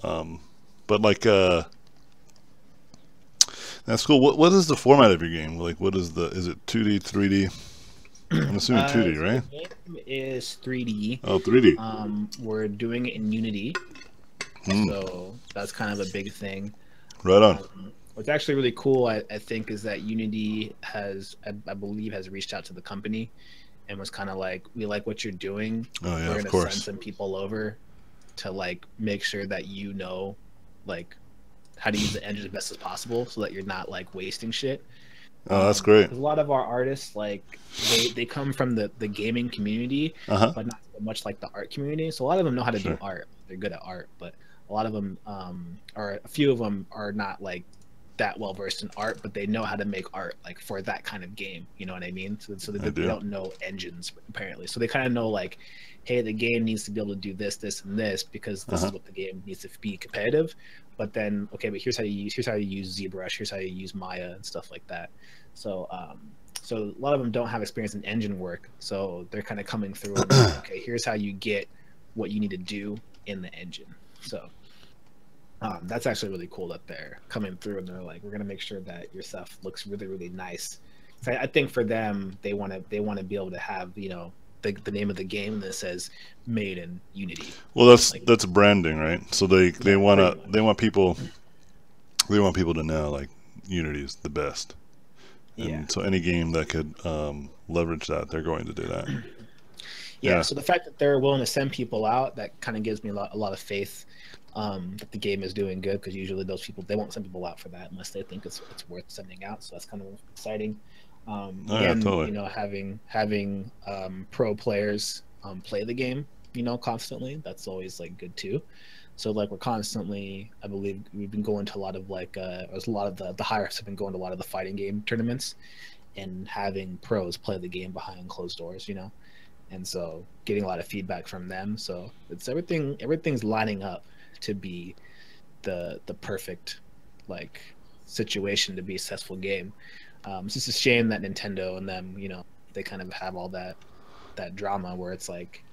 But like, that's cool. What is the format of your game? Like, what is the? Is it 2D, 3D? I'm assuming 2D, So the right? game is 3D. Oh, 3D. We're doing it in Unity, Hmm. so that's kind of a big thing. Right on. What's actually really cool, I think, is that Unity has, I believe, has reached out to the company and was kind of like, "We like what you're doing. Oh yeah, We're of gonna send course. some people over to like make sure that you know, like, how to use the engine as best as possible, so that you're not like wasting shit." Oh, that's great. Because a lot of our artists, like, they come from the gaming community, Uh huh. but not so much like the art community. So a lot of them know how to do Sure. art. They're good at art, but a lot of them, or a few of them, are not like that well versed in art, but they know how to make art like for that kind of game. You know what I mean? So I they do. don't know engines apparently. So they kind of know like, hey, the game needs to be able to do this, this, and this because Uh this huh. is what the game needs to be competitive. But then, okay, but here's how you use ZBrush, here's how you use Maya and stuff like that. So so a lot of them don't have experience in engine work, so they're kind of coming through and like, okay, here's how you get what you need to do in the engine. So that's actually really cool that they're coming through and they're like, we're gonna make sure that your stuff looks really, really nice. So I think for them, they want to be able to have, the name of the game that says made in Unity. Well, that's Like, that's branding, right? So they yeah, wanna pretty they much. want people to know like Unity is the best, Yeah. and so any game that could leverage that, they're going to do that. Yeah, Yeah. so the fact that they're willing to send people out, that kind of gives me a lot of faith, that the game is doing good, because usually those people, they won't send people out for that unless they think it's worth sending out. So that's kind of exciting. Oh yeah, Again, totally. having pro players play the game, constantly, that's always like good too. So like we're constantly, I believe we've been going to a lot of like there's a lot of the higher ups have been going to a lot of the fighting game tournaments and having pros play the game behind closed doors. And so getting a lot of feedback from them. So it's everything's lining up to be the perfect like situation to be a successful game. It's just a shame that Nintendo and them, they kind of have all that drama where it's like,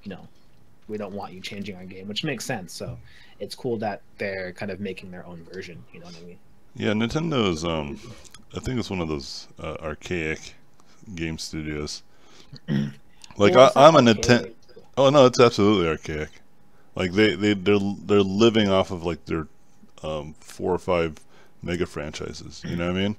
we don't want you changing our game, which makes sense. So it's cool that they're kind of making their own version. You know what I mean? Yeah, Nintendo's I think it's one of those archaic game studios. Like Well, it's not I'm a Nintendo. archaic. Oh no, it's absolutely archaic. Like they're living off of like their 4 or 5 mega franchises. You know what I mean?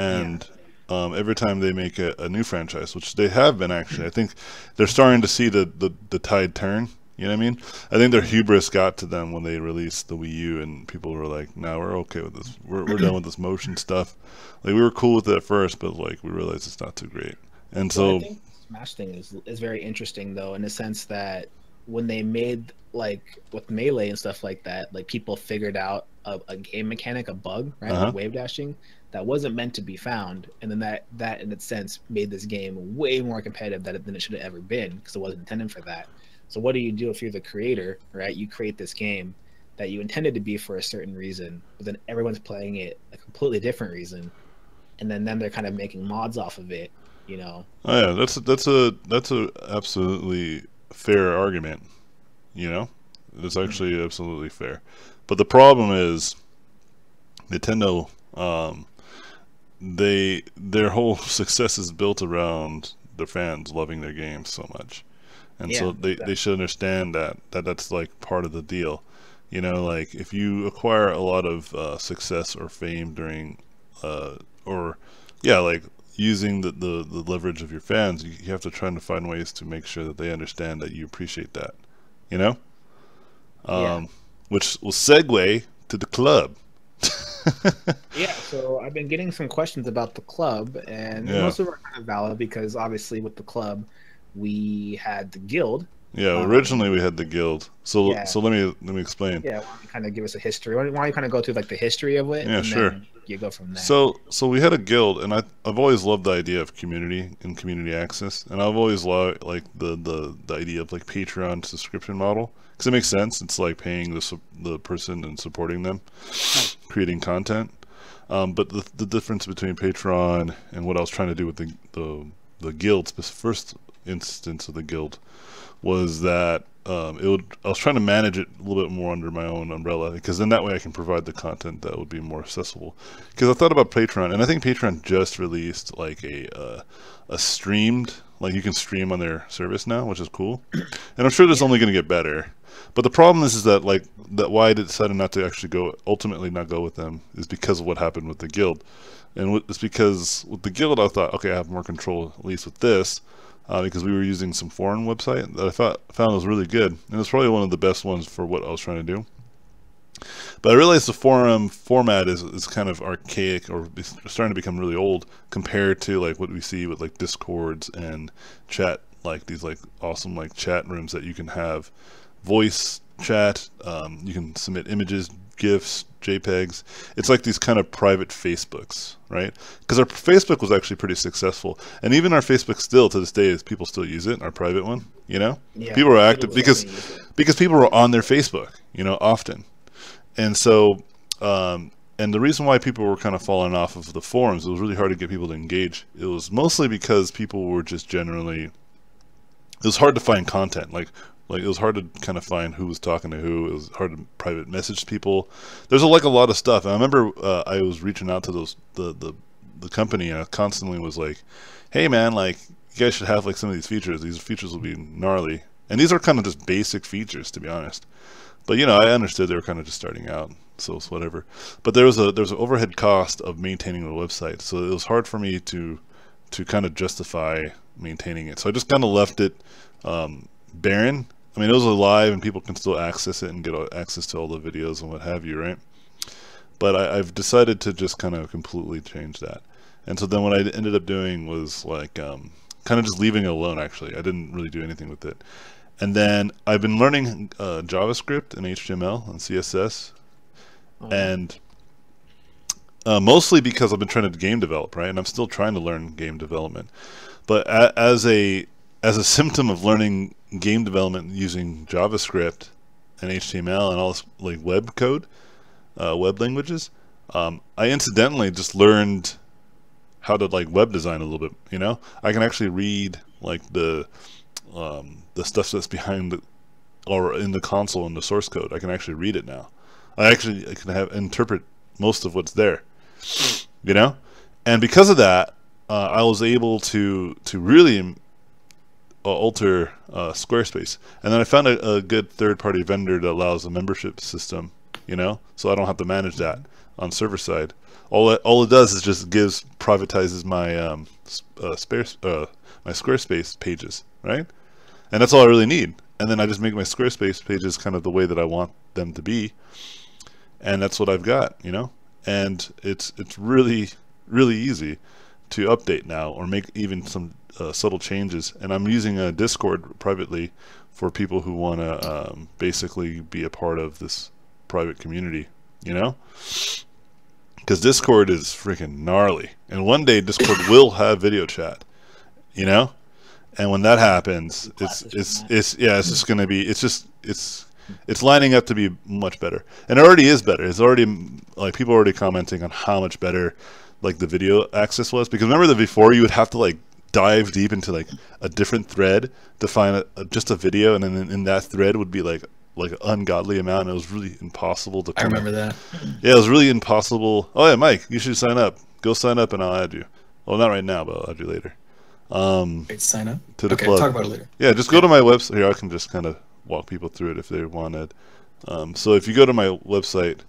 Yeah. And every time they make a new franchise, which they have been actually, I think they're starting to see the tide turn. You know what I mean? I think their hubris got to them when they released the Wii U, and people were like, "No, we're okay with this. We're done with this motion stuff." Like we were cool with it at first, but like we realized it's not too great. And Well, I so, think Smash thing is very interesting though, in the sense that when they made like with Melee and stuff like that, like people figured out a game mechanic, a bug, right? uh Like huh, wave dashing that wasn't meant to be found, and then that in its sense made this game way more competitive than it should have ever been because it wasn't intended for that. So what do you do if you're the creator, right? You create this game that you intended to be for a certain reason, but then everyone's playing it a completely different reason, and then they're kind of making mods off of it, you know. oh yeah, that's a absolutely fair argument. You know, it's actually absolutely fair. But the problem is Nintendo. Their whole success is built around their fans loving their games so much, and so Yeah, they exactly. should understand that's like part of the deal. You know, like if you acquire a lot of success or fame during, or yeah, like using the leverage of your fans, you have to try to find ways to make sure that they understand that you appreciate that. You know, Yeah. um, which will segue to the club. Yeah, so I've been getting some questions about the club, and Yeah. most of them are kind of valid because obviously with the club, we had the guild. Yeah, originally Um, we had the guild. yeah, So let me explain. yeah. Why don't you kind of give us a history? Why don't you kind of go through like the history of it, Yeah, and sure. then you go from there. So we had a guild, and I've always loved the idea of community and community access, and I've always loved like the idea of like Patreon subscription model because it makes sense. It's like paying the person and supporting them, creating content. But the difference between Patreon and what I was trying to do with the guild first, instance of the guild was that I was trying to manage it a little bit more under my own umbrella, because then that way I can provide the content that would be more accessible. Because I thought about Patreon, and I think Patreon just released like a streamed, like you can stream on their service now, which is cool. And I'm sure there's only going to get better. But the problem is that like that why I decided not to actually ultimately not go with them is because of what happened with the guild. And it's because with the guild I thought, okay, I have more control at least with this. Because we were using some foreign website that I found was really good, and it's probably one of the best ones for what I was trying to do. But I realized the forum format is kind of archaic, or starting to become really old compared to like what we see with like Discords and chat, like these like awesome like chat rooms that you can have voice chat. You can submit images, GIFs, JPEGs. It's like these kind of private Facebooks, right? Because our Facebook was actually pretty successful, and even our Facebook still to this day is people still use it. Our private one, you know, people are active because people are on their Facebook, you know, often, and so and the reason why people were kind of falling off of the forums, it was really hard to get people to engage. It was mostly because people were just generally, it was hard to find content, like it was hard to kind of find who was talking to who. It was hard to private message people. There's like a lot of stuff. And I remember I was reaching out to the company, and I constantly was like, "Hey man, like you guys should have like some of these features. These features will be gnarly." And these are kind of just basic features, to be honest. But you know, I understood they were kind of just starting out, so it's whatever. But there was an overhead cost of maintaining the website, so it was hard for me to kind of justify maintaining it. So I just kind of left it barren. I mean, it was alive and people can still access it and get access to all the videos and what have you, right? But I've decided to just kind of completely change that. And so then what I ended up doing was like kind of just leaving it alone, actually. I didn't really do anything with it. And then I've been learning JavaScript and HTML and CSS. And mostly because I've been trying to game develop, right? And I'm still trying to learn game development. But as a symptom of learning game development using JavaScript and HTML and all this like web code, web languages, I incidentally just learned how to like web design a little bit. You know, I can actually read like the stuff that's behind the, or in the console in the source code. I can actually read it now. I can interpret most of what's there. You know, and because of that, I was able to really alter Squarespace, and then I found a good third-party vendor that allows a membership system, you know, so I don't have to manage that on server side. All it does is just privatizes my my Squarespace pages, right? And that's all I really need. And then I just make my Squarespace pages kind of the way that I want them to be, and that's what I've got, you know. And it's really easy to update now, or make even some subtle changes. And I'm using a Discord privately for people who want to basically be a part of this private community, you know, because Discord is freaking gnarly, and one day Discord will have video chat, you know, and when that happens, it's just going to be, it's lining up to be much better, and it already is better. It's already like people are already commenting on how much better like the video access was, because remember that before you would have to like dive deep into like a different thread to find just a video, and then in that thread would be like an ungodly amount, and it was really impossible to. I remember that. Yeah, it was really impossible. Oh yeah, Mike, you should sign up. Go sign up, and I'll add you. Well, not right now, but I'll add you later. Wait, sign up to the club. Talk about it later. Yeah, just go to my website. Here, I can just kind of walk people through it if they wanted. So if you go to my website,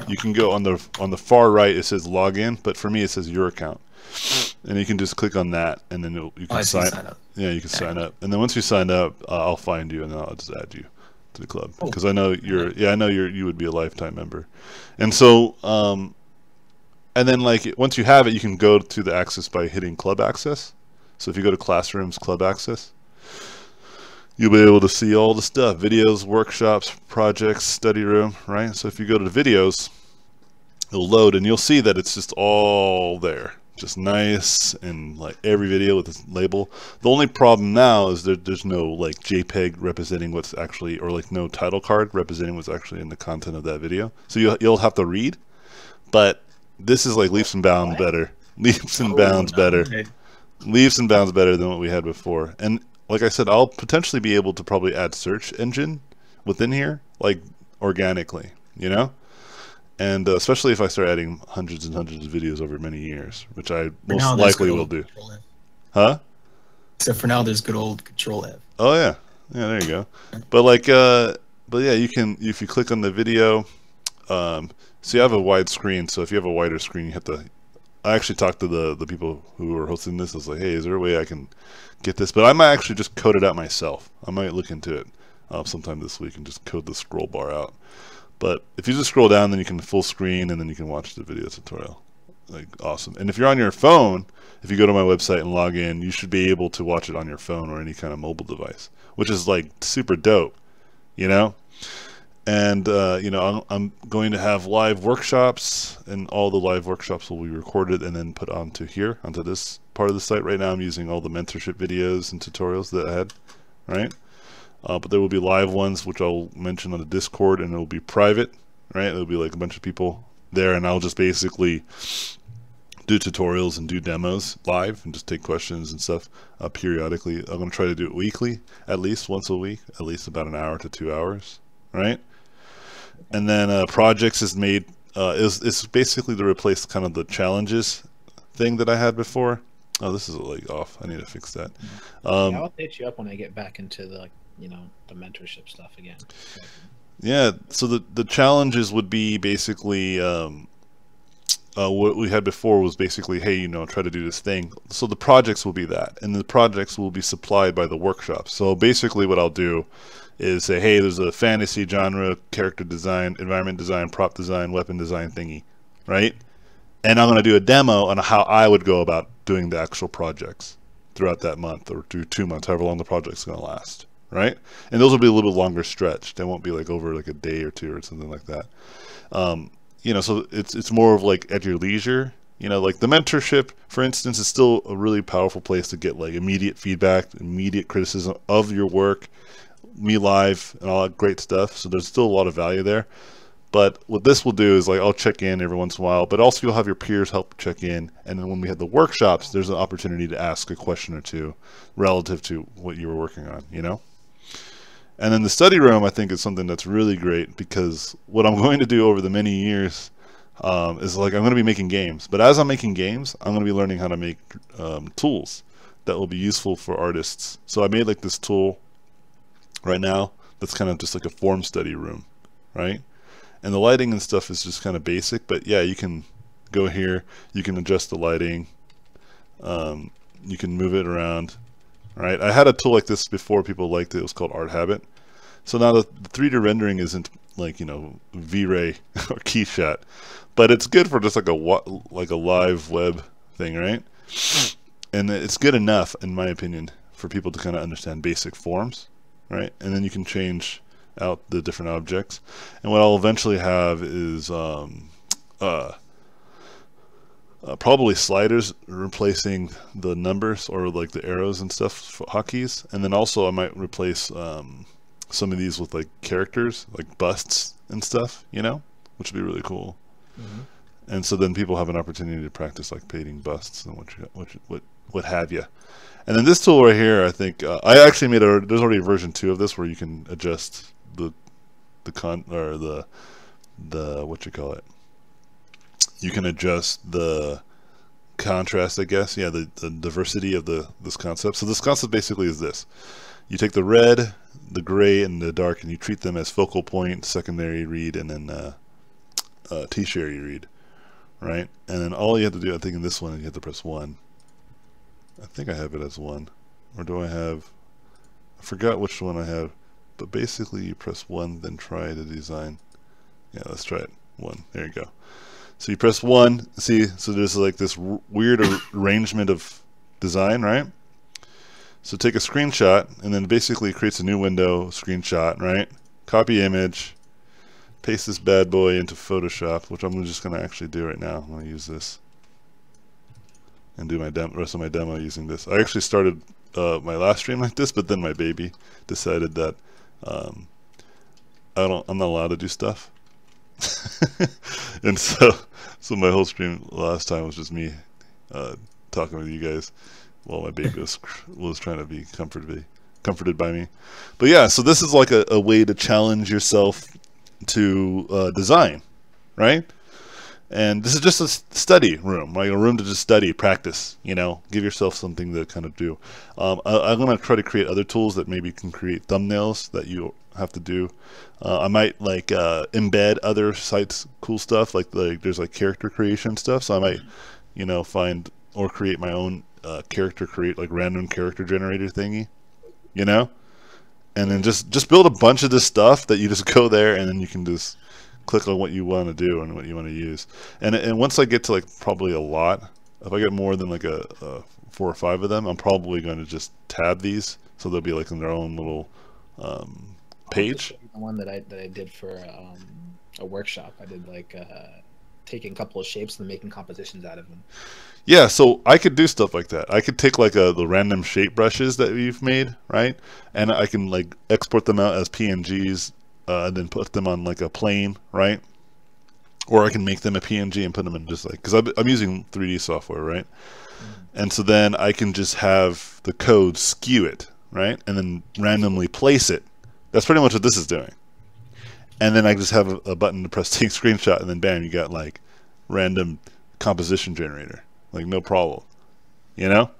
you can go on the far right. It says login, but for me it says your account, and you can just click on that, and then you can sign up. Yeah, you can sign up, and then once you sign up, I'll find you, and then I'll just add you to the club, because I know you're. Yeah, I know you would be a lifetime member, and so and then like once you have it, you can go to the access by hitting club access. So if you go to Classrooms Club Access, you'll be able to see all the stuff: videos, workshops, projects, study room, right? So if you go to the videos, it'll load, and you'll see that it's just all there, just nice, and like every video with its label. The only problem now is there's no like JPEG representing what's actually, or like no title card representing what's actually in the content of that video. So you'll have to read, but this is like leaps and bounds better. Leaps and bounds better. leaps and bounds better than what we had before. And like I said, I'll potentially be able to probably add search engine within here, like organically, you know? And especially if I start adding hundreds and hundreds of videos over many years, which I For most now, there's likely good will old do. Control F. Huh? So for now, there's good old Control F. Oh yeah, yeah. There you go. But like, but yeah, you can if you click on the video. So you have a wide screen. So if you have a wider screen, you have to. I actually talked to the people who are hosting this. I was like, hey, is there a way I can get this? But I might actually just code it out myself. I might look into it sometime this week and just code the scroll bar out. But if you just scroll down, then you can full screen, and then you can watch the video tutorial. Like, awesome. And if you're on your phone, if you go to my website and log in, you should be able to watch it on your phone or any kind of mobile device, which is like super dope, you know? And, you know, I'm going to have live workshops, and all the live workshops will be recorded and then put onto here, onto this part of the site. Right now I'm using all the mentorship videos and tutorials that I had, right? But there will be live ones, which I'll mention on the Discord, and it'll be private, right? It'll be like a bunch of people there, and I'll just basically do tutorials and do demos live and just take questions and stuff periodically. I'm going to try to do it weekly, at least once a week, at least about an hour to 2 hours, right? And then projects is made, is basically to replace kind of the challenges thing that I had before. Oh, this is like off. I need to fix that. Yeah, I'll update you up when I get back into the, you know, the mentorship stuff again. Yeah, so the challenges would be basically what we had before was basically, hey, you know, try to do this thing. So the projects will be that, and the projects will be supplied by the workshops. So basically what I'll do is say, hey, there's a fantasy genre, character design, environment design, prop design, weapon design thingy, right? And I'm going to do a demo on how I would go about doing the actual projects throughout that month or 2 months, however long the project's going to last, right? And those will be a little bit longer stretched. They won't be like over like a day or two or something like that. You know, so it's more of like at your leisure. You know, like the mentorship, for instance, is still a really powerful place to get like immediate feedback, immediate criticism of your work, me live, and all that great stuff. So there's still a lot of value there. But what this will do is like I'll check in every once in a while, but also you'll have your peers help check in. And then when we have the workshops, there's an opportunity to ask a question or two relative to what you were working on, you know? And then the study room, I think, is something that's really great, because what I'm going to do over the many years is like I'm going to be making games. But as I'm making games, I'm going to be learning how to make tools that will be useful for artists. So I made like this tool right now that's kind of just like a form study room, right? And the lighting and stuff is just kind of basic, but yeah, you can go here, you can adjust the lighting, you can move it around, right? I had a tool like this before, people liked it. It was called Art Habit. So now the 3D rendering isn't like, you know, V-Ray or Keyshot, but it's good for just like a live web thing, right? And it's good enough, in my opinion, for people to kind of understand basic forms, right? And then you can change out the different objects. And what I'll eventually have is probably sliders replacing the numbers or like the arrows and stuff for hotkeys. And then also I might replace some of these with like characters, like busts and stuff, you know, which would be really cool. Mm-hmm. And so then people have an opportunity to practice like painting busts and what have you. And then this tool right here, I think I actually made there's already a version 2 of this where you can adjust the what you call it. You can adjust the contrast, I guess. Yeah, the diversity of this concept. So this concept basically is this: you take the red, the gray, and the dark, and you treat them as focal point, secondary read, and then tertiary read, right? And then all you have to do, I think, in this one, you have to press 1. I think I have it as 1, or do I have? I forgot which one I have. But basically, you press 1, then try to design. Yeah, let's try it. 1. There you go. So you press 1. See, so there's like this weird arrangement of design, right? So take a screenshot, and then basically it creates a new window, screenshot, right? Copy image, paste this bad boy into Photoshop, which I'm just going to actually do right now. I'm going to use this and do my rest of my demo using this. I actually started my last stream like this, but then my baby decided that I'm not allowed to do stuff. And so my whole stream last time was just me talking with you guys while my baby was trying to be comforted by me. But yeah, so this is like a way to challenge yourself to design, right? And this is just a study room, like a room to just study, practice, you know, give yourself something to kind of do. I'm going to try to create other tools that maybe can create thumbnails that you have to do. I might like embed other sites, cool stuff, like there's like character creation stuff. So I might, you know, find or create my own create random character generator thingy, you know, and then just build a bunch of this stuff that you just go there and then you can just click on what you want to do and what you want to use. And once I get to like probably a lot, if I get more than like a 4 or 5 of them, I'm probably going to just tab these so they'll be like in their own little page. The one that I did for a workshop, I did like taking a couple of shapes and making compositions out of them. Yeah, so I could do stuff like that. I could take like the random shape brushes that you've made, right? And I can like export them out as PNGs and then put them on like a plane, right? Or I can make them a PNG and put them in just like, because I'm using 3D software, right? And so then I can just have the code skew it, right? And then randomly place it. That's pretty much what this is doing. And then I just have a button to press take screenshot, and then bam, you got like random composition generator, like no problem, you know?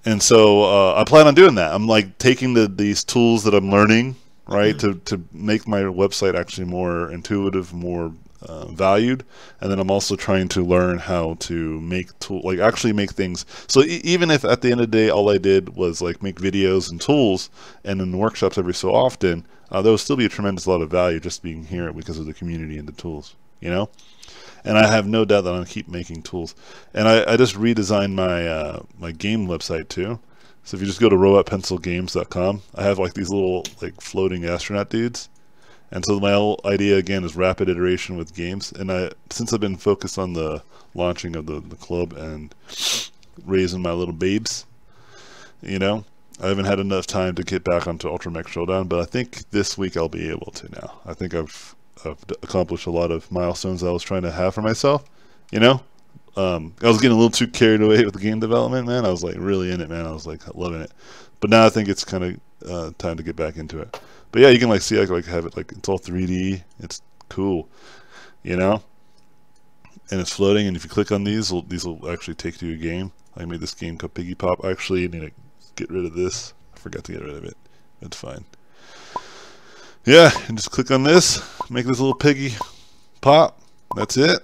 And so I plan on doing that. I'm like taking these tools that I'm learning, right, to make my website actually more intuitive, more valued. And then I'm also trying to learn how to make actually make things. So even if at the end of the day all I did was like make videos and tools, and in workshops every so often, there will still be a tremendous lot of value just being here because of the community and the tools, you know. And I have no doubt that I'll keep making tools. And I just redesigned my my game website too. So if you just go to robotpencilgames.com, I have like these little like floating astronaut dudes. And so my whole idea again is rapid iteration with games. And since I've been focused on the launching of the club and raising my little babes, you know, I haven't had enough time to get back onto Ultra Mech Showdown, but I think this week I'll be able to now. I think I've accomplished a lot of milestones I was trying to have for myself, you know. I was getting a little too carried away with the game development, man. I was like really in it, man. I was like loving it. But now I think it's kind of time to get back into it. But yeah, you can like see I like have it like it's all 3D. It's cool, you know. And it's floating. And if you click on these will actually take you to a game. I made this game called Piggy Pop. Actually, I need to get rid of this. I forgot to get rid of it. It's fine. Yeah, and just click on this. Make this little piggy pop. That's it.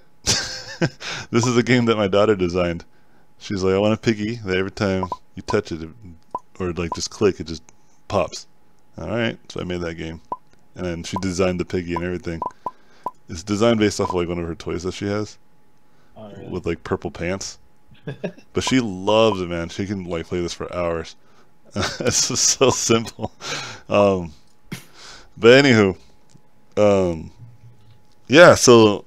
This is a game that my daughter designed. She's like, I want a piggy that every time you touch it, or like just click, it just pops. Alright, so I made that game. And then she designed the piggy and everything. It's designed based off of like one of her toys that she has. Oh, really? With like purple pants. But she loves it, man. She can like play this for hours. It's just so simple. But anywho, yeah, so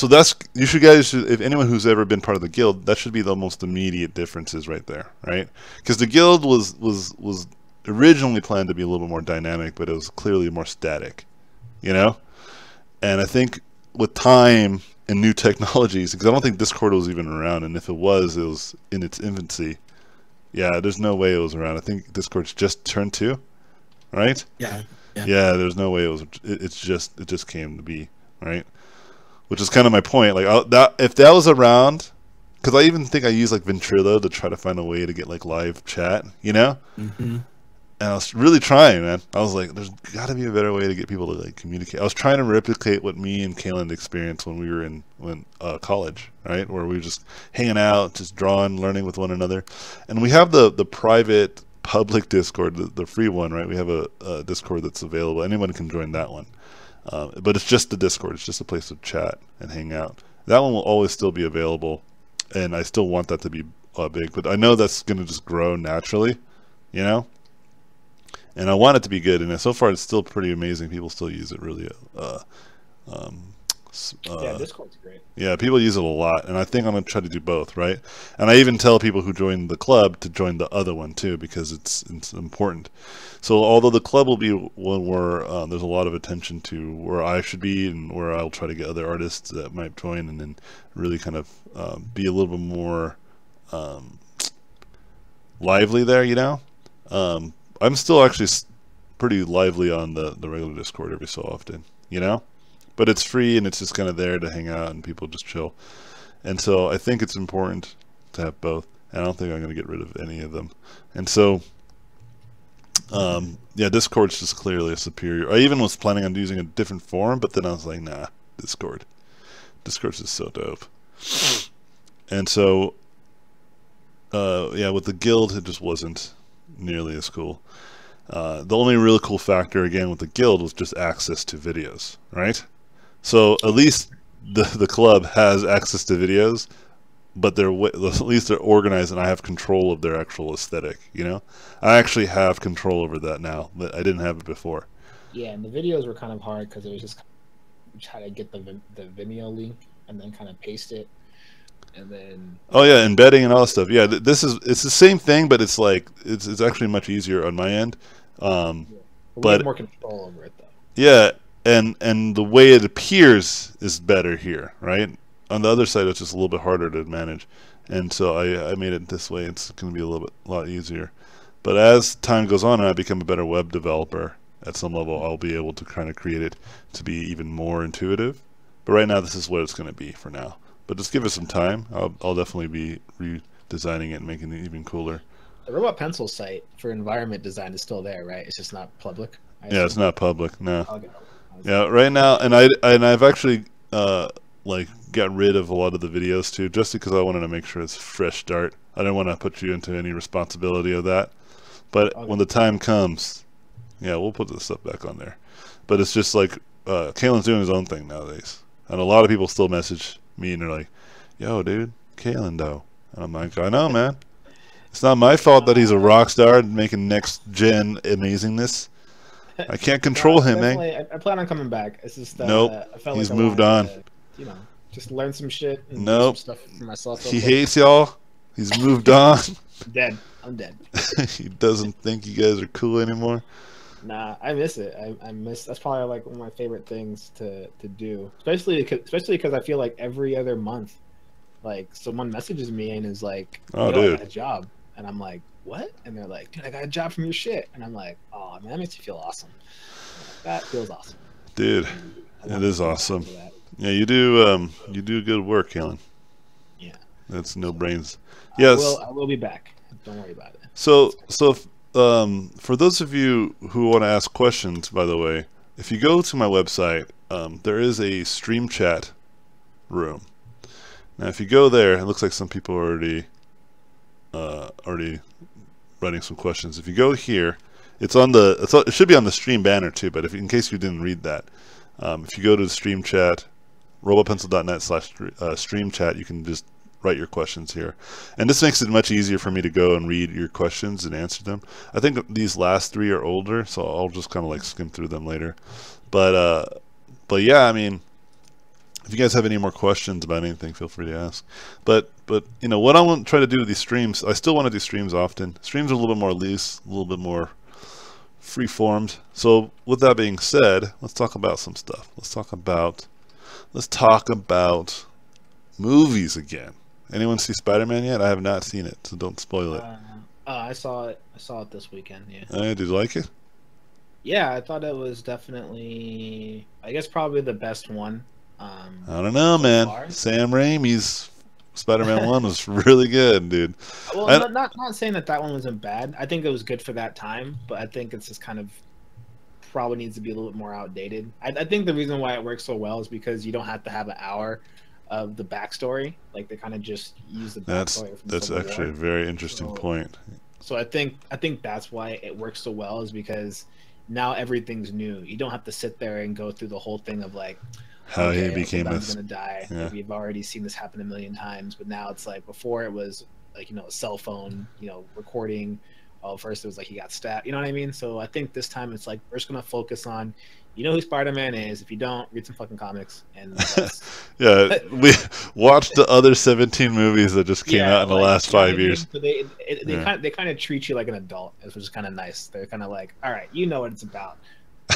that's, you guys should, if anyone who's ever been part of the guild, that should be the most immediate differences right there, right? Because the guild was originally planned to be a little bit more dynamic, but it was clearly more static, you know? And I think with time and new technologies, because I don't think Discord was even around, and if it was in its infancy. Yeah, there's no way it was around. I think Discord's just turned 2, right? Yeah. Yeah, there's no way it was. It just came to be, right? Which is kind of my point. Like if that was around, because I even think I used like Ventrilo to try to find a way to get like live chat, you know. Mm-hmm. And I was really trying, man. I was like, there's got to be a better way to get people to like communicate. I was trying to replicate what me and Kaylin experienced when we were in college, right? Where we were just hanging out, just drawing, learning with one another. And we have the private public Discord, the free one, right? We have a Discord that's available. Anyone can join that one. But it's just the Discord. It's just a place to chat and hang out. That one will always still be available. And I still want that to be big. But I know that's going to just grow naturally, you know? And I want it to be good, and so far it's still pretty amazing. People still use it really. Yeah, Discord's great. Yeah, people use it a lot, and I think I'm going to try to do both, right? And I even tell people who join the club to join the other one too, because it's important. So although the club will be one where there's a lot of attention to where I should be and where I'll try to get other artists that might join and then really kind of be a little bit more lively there, you know. I'm still actually pretty lively on the regular Discord every so often, you know. But it's free and it's just kind of there to hang out and people just chill. And so I think it's important to have both. And I don't think I'm going to get rid of any of them. And so, yeah, Discord's just clearly a superior. I even was planning on using a different forum, but then I was like, nah, Discord. Discord's just so dope. And so, yeah, with the guild, it just wasn't nearly as cool. The only really cool factor, again, with the guild was just access to videos, right? So at least the club has access to videos, but they're at least they're organized, and I have control of their actual aesthetic. You know, I actually have control over that now that I didn't have it before. Yeah, and the videos were kind of hard because it was just try to get the Vimeo link and then kind of paste it, and then embedding and all that stuff. Yeah, it's the same thing, but it's like it's actually much easier on my end. We but have more control over it though. Yeah, and the way it appears is better here, right? On the other side, it's just a little bit harder to manage, and so I made it this way. It's going to be a lot easier. But as time goes on and I become a better web developer at some level, I'll be able to kind of create it to be even more intuitive. But right now, this is what it's going to be for now. But just give it some time. I'll definitely be redesigning it and making it even cooler. The Robotpencil site for environment design is still there, right? It's just not public. Yeah, it's not public. No. Okay. Yeah, right now, and I've actually like got rid of a lot of the videos too, just because I wanted to make sure it's a fresh start. I didn't want to put you into any responsibility of that. But when the time comes, yeah, we'll put this stuff back on there. But it's just like Kalen's doing his own thing nowadays, and a lot of people still message me and they're like, "Yo, dude, Kalen though." And I'm like, "I know, man. It's not my fault that he's a rock star making next gen amazingness. I can't control him, man." I plan on coming back. It's just nope. I felt he's like I moved wanted on. To, you know, just learn some shit. And nope. Do some stuff for myself. He hates y'all. He's moved on. Dead. I'm dead. He doesn't think you guys are cool anymore. Nah, I miss it. I miss. That's probably like one of my favorite things to do, especially because I feel like every other month, like someone messages me and is like, "Oh, I dude, got a job," and I'm like, "What?" And they're like, "Dude, I got a job from your shit," and I'm like, "Oh man, that makes you feel awesome. That feels awesome, dude. It is awesome. Yeah, you do good work, Kalen. Yeah, that's no brains. Yes, I will be back. Don't worry about it. So for those of you who want to ask questions, by the way, if you go to my website, there is a stream chat room. Now, if you go there, it looks like some people are already writing some questions. If you go here, it should be on the stream banner too. But in case you didn't read that, if you go to the stream chat, robopencil.net/stream chat, you can just write your questions here, and this makes it much easier for me to go and read your questions and answer them. I think these last three are older, so I'll just kind of like skim through them later. But yeah, I mean, if you guys have any more questions about anything, feel free to ask. But you know what I want to try to do with these streams, I still want to do streams often. Streams are a little bit more loose, a little bit more free-formed. So with that being said, let's talk about some stuff. Let's talk about movies again. Anyone see Spider-Man yet? I have not seen it, so don't spoil it. I saw it. I saw it this weekend. Yeah. Did you like it? Yeah, I thought it was definitely, I guess, probably the best one. I don't know, man. Far. Sam Raimi's Spider-Man 1 was really good, dude. Well, not saying that one wasn't bad. I think it was good for that time, but I think it's just kind of probably needs to be a little bit more outdated. I think the reason why it works so well is because you don't have to have an hour of the backstory. Like they kind of just use the backstory. That's actually a very interesting point. So I think that's why it works so well, is because now everything's new. You don't have to sit there and go through the whole thing of like how he became gonna die. Yeah. We've already seen this happen a million times, but now it's like before it was like, you know, a cell phone, you know, recording. Oh, first it was like he got stabbed. You know what I mean? So I think this time it's like we're just gonna focus on, you know who Spider-Man is. If you don't, read some fucking comics. And yeah, we watched the other 17 movies that just came out in the last 5 years. So they kind of treat you like an adult, which is kind of nice. They're kind of like, all right, you know what it's about.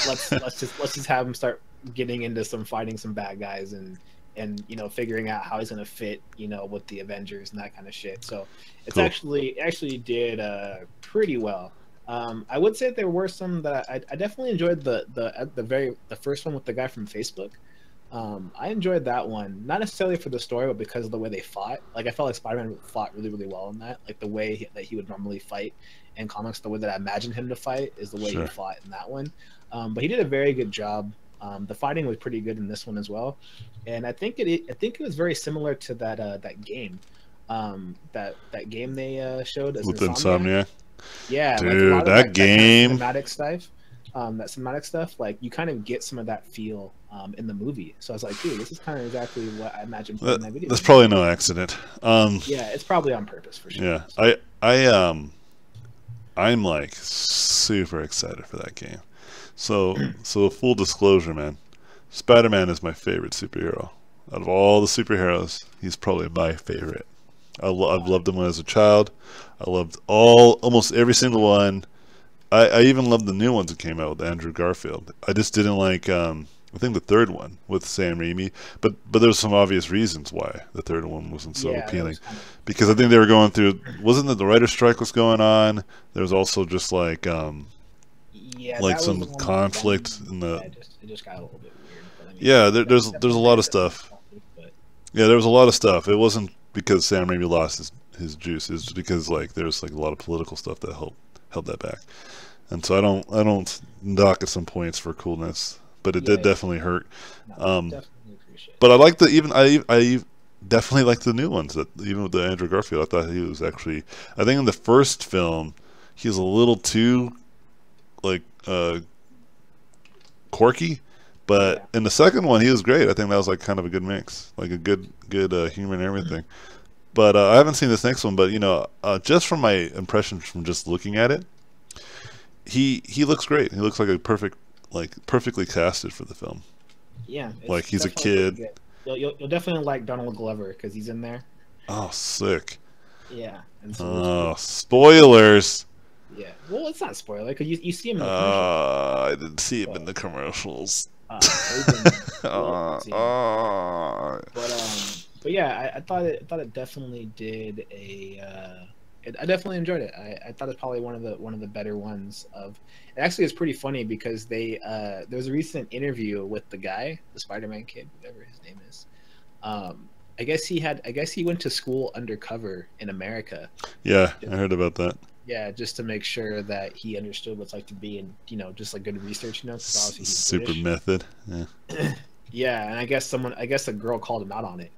Let's just have them start getting into fighting some bad guys and and figuring out how he's gonna fit with the Avengers and that kind of shit. So it's Cool. actually did pretty well. I would say there were some that I definitely enjoyed the first one with the guy from Facebook. I enjoyed that one, not necessarily for the story, but because of the way they fought. Like I felt like Spider-Man fought really, really well in that. Like the way that he would normally fight in comics, the way that I imagined him to fight is the way he Sure. fought in that one. But he did a very good job. The fighting was pretty good in this one as well, and I think it was very similar to that game, that game they showed as With Insomniac. Insomniac. Yeah, like a Dude, lot of that game. kind of that cinematic stuff, like you kind of get some of that feel in the movie. So I was like, dude, this is kind of exactly what I imagined playing that video. That's probably no accident. Yeah, it's probably on purpose for sure. Yeah, I'm like super excited for that game. So full disclosure, man, Spider-Man is my favorite superhero. Out of all the superheroes, he's probably my favorite. I've loved him when I was a child. I loved almost every single one. I even loved the new ones that came out with Andrew Garfield. I just didn't like I think the third one with Sam Raimi, but there's some obvious reasons why the third one wasn't so appealing. Because I think they were going through, wasn't it the writer's strike was going on? There was also just like some conflict in the. It just got a little bit weird. But I mean, yeah, there's a lot of stuff. Yeah, there was a lot of stuff. It wasn't because Sam Raimi lost his juice. It's because like there's like a lot of political stuff that held that back. And so I don't dock at some points for coolness, but it did definitely hurt. Definitely appreciate it. But I like I definitely like the new ones. That even with the Andrew Garfield, I thought he was actually. I think in the first film, he was a little too like quirky, but in the second one, he was great. I think that was like kind of a good mix, like a good humor and everything. But I haven't seen this next one, but just from my impressions from just looking at it. He looks great. He looks like perfectly casted for the film. Yeah, like he's a kid. You'll definitely like Donald Glover because he's in there. Oh, sick. Yeah. And so spoilers. Yeah. Well, it's not a spoiler because you see him in the commercials. I didn't see him in the commercials. But yeah, I thought it definitely did I definitely enjoyed it. I thought it's probably one of the better ones of. It actually is pretty funny because there was a recent interview with the guy, the Spider-Man kid, whatever his name is. I guess he went to school undercover in America. Yeah, I heard about that. Yeah, just to make sure that he understood what it's like to be in, just like good research, because obviously he's super British. Method. Yeah. Yeah, and I guess a girl called him out on it.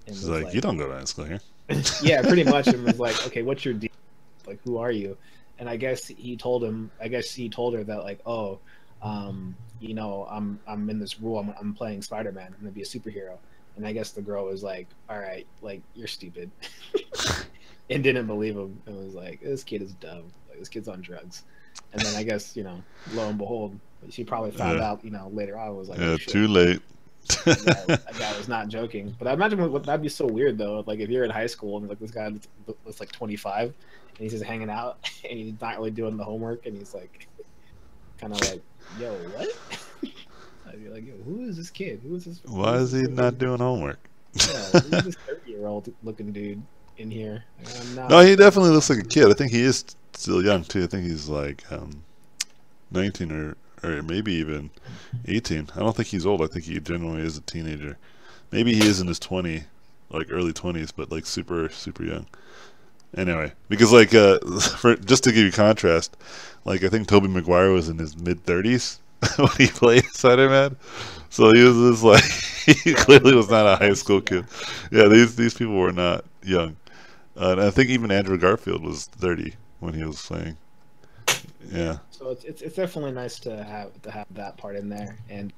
And she's like, you don't go to high school here. Yeah, pretty much, and was like, okay, what's your deal? Like, who are you? And I guess he told her that like, oh, I'm in this role. I'm playing Spider-Man. I'm gonna be a superhero. And I guess the girl was like, all right, like you're stupid, and didn't believe him. And was like, this kid is dumb. Like this kid's on drugs. And then I guess lo and behold, she probably found out later on. Was like, yeah, oh, shit. Too late. That guy was not joking. But I imagine that'd be so weird though. Like if you're in high school and like this guy looks like 25 and he's just hanging out and he's not really doing the homework and he's like kind of like, yo, what? I'd be like, yo, who is this kid? Why is he not doing homework? Yeah, who's this 30-year-old looking dude in here? Like, no, he definitely looks like a kid. I think he is still young too. I think he's like 19 or maybe even 18. I don't think he's old. I think he generally is a teenager. Maybe he is in his early 20s, but like super, super young. Anyway, because like just to give you contrast, like I think Tobey Maguire was in his mid 30s when he played Spider-Man. So he was just like he clearly was not a high school kid. Yeah, these people were not young. And I think even Andrew Garfield was 30 when he was playing. Yeah. So it's definitely nice to have that part in there, and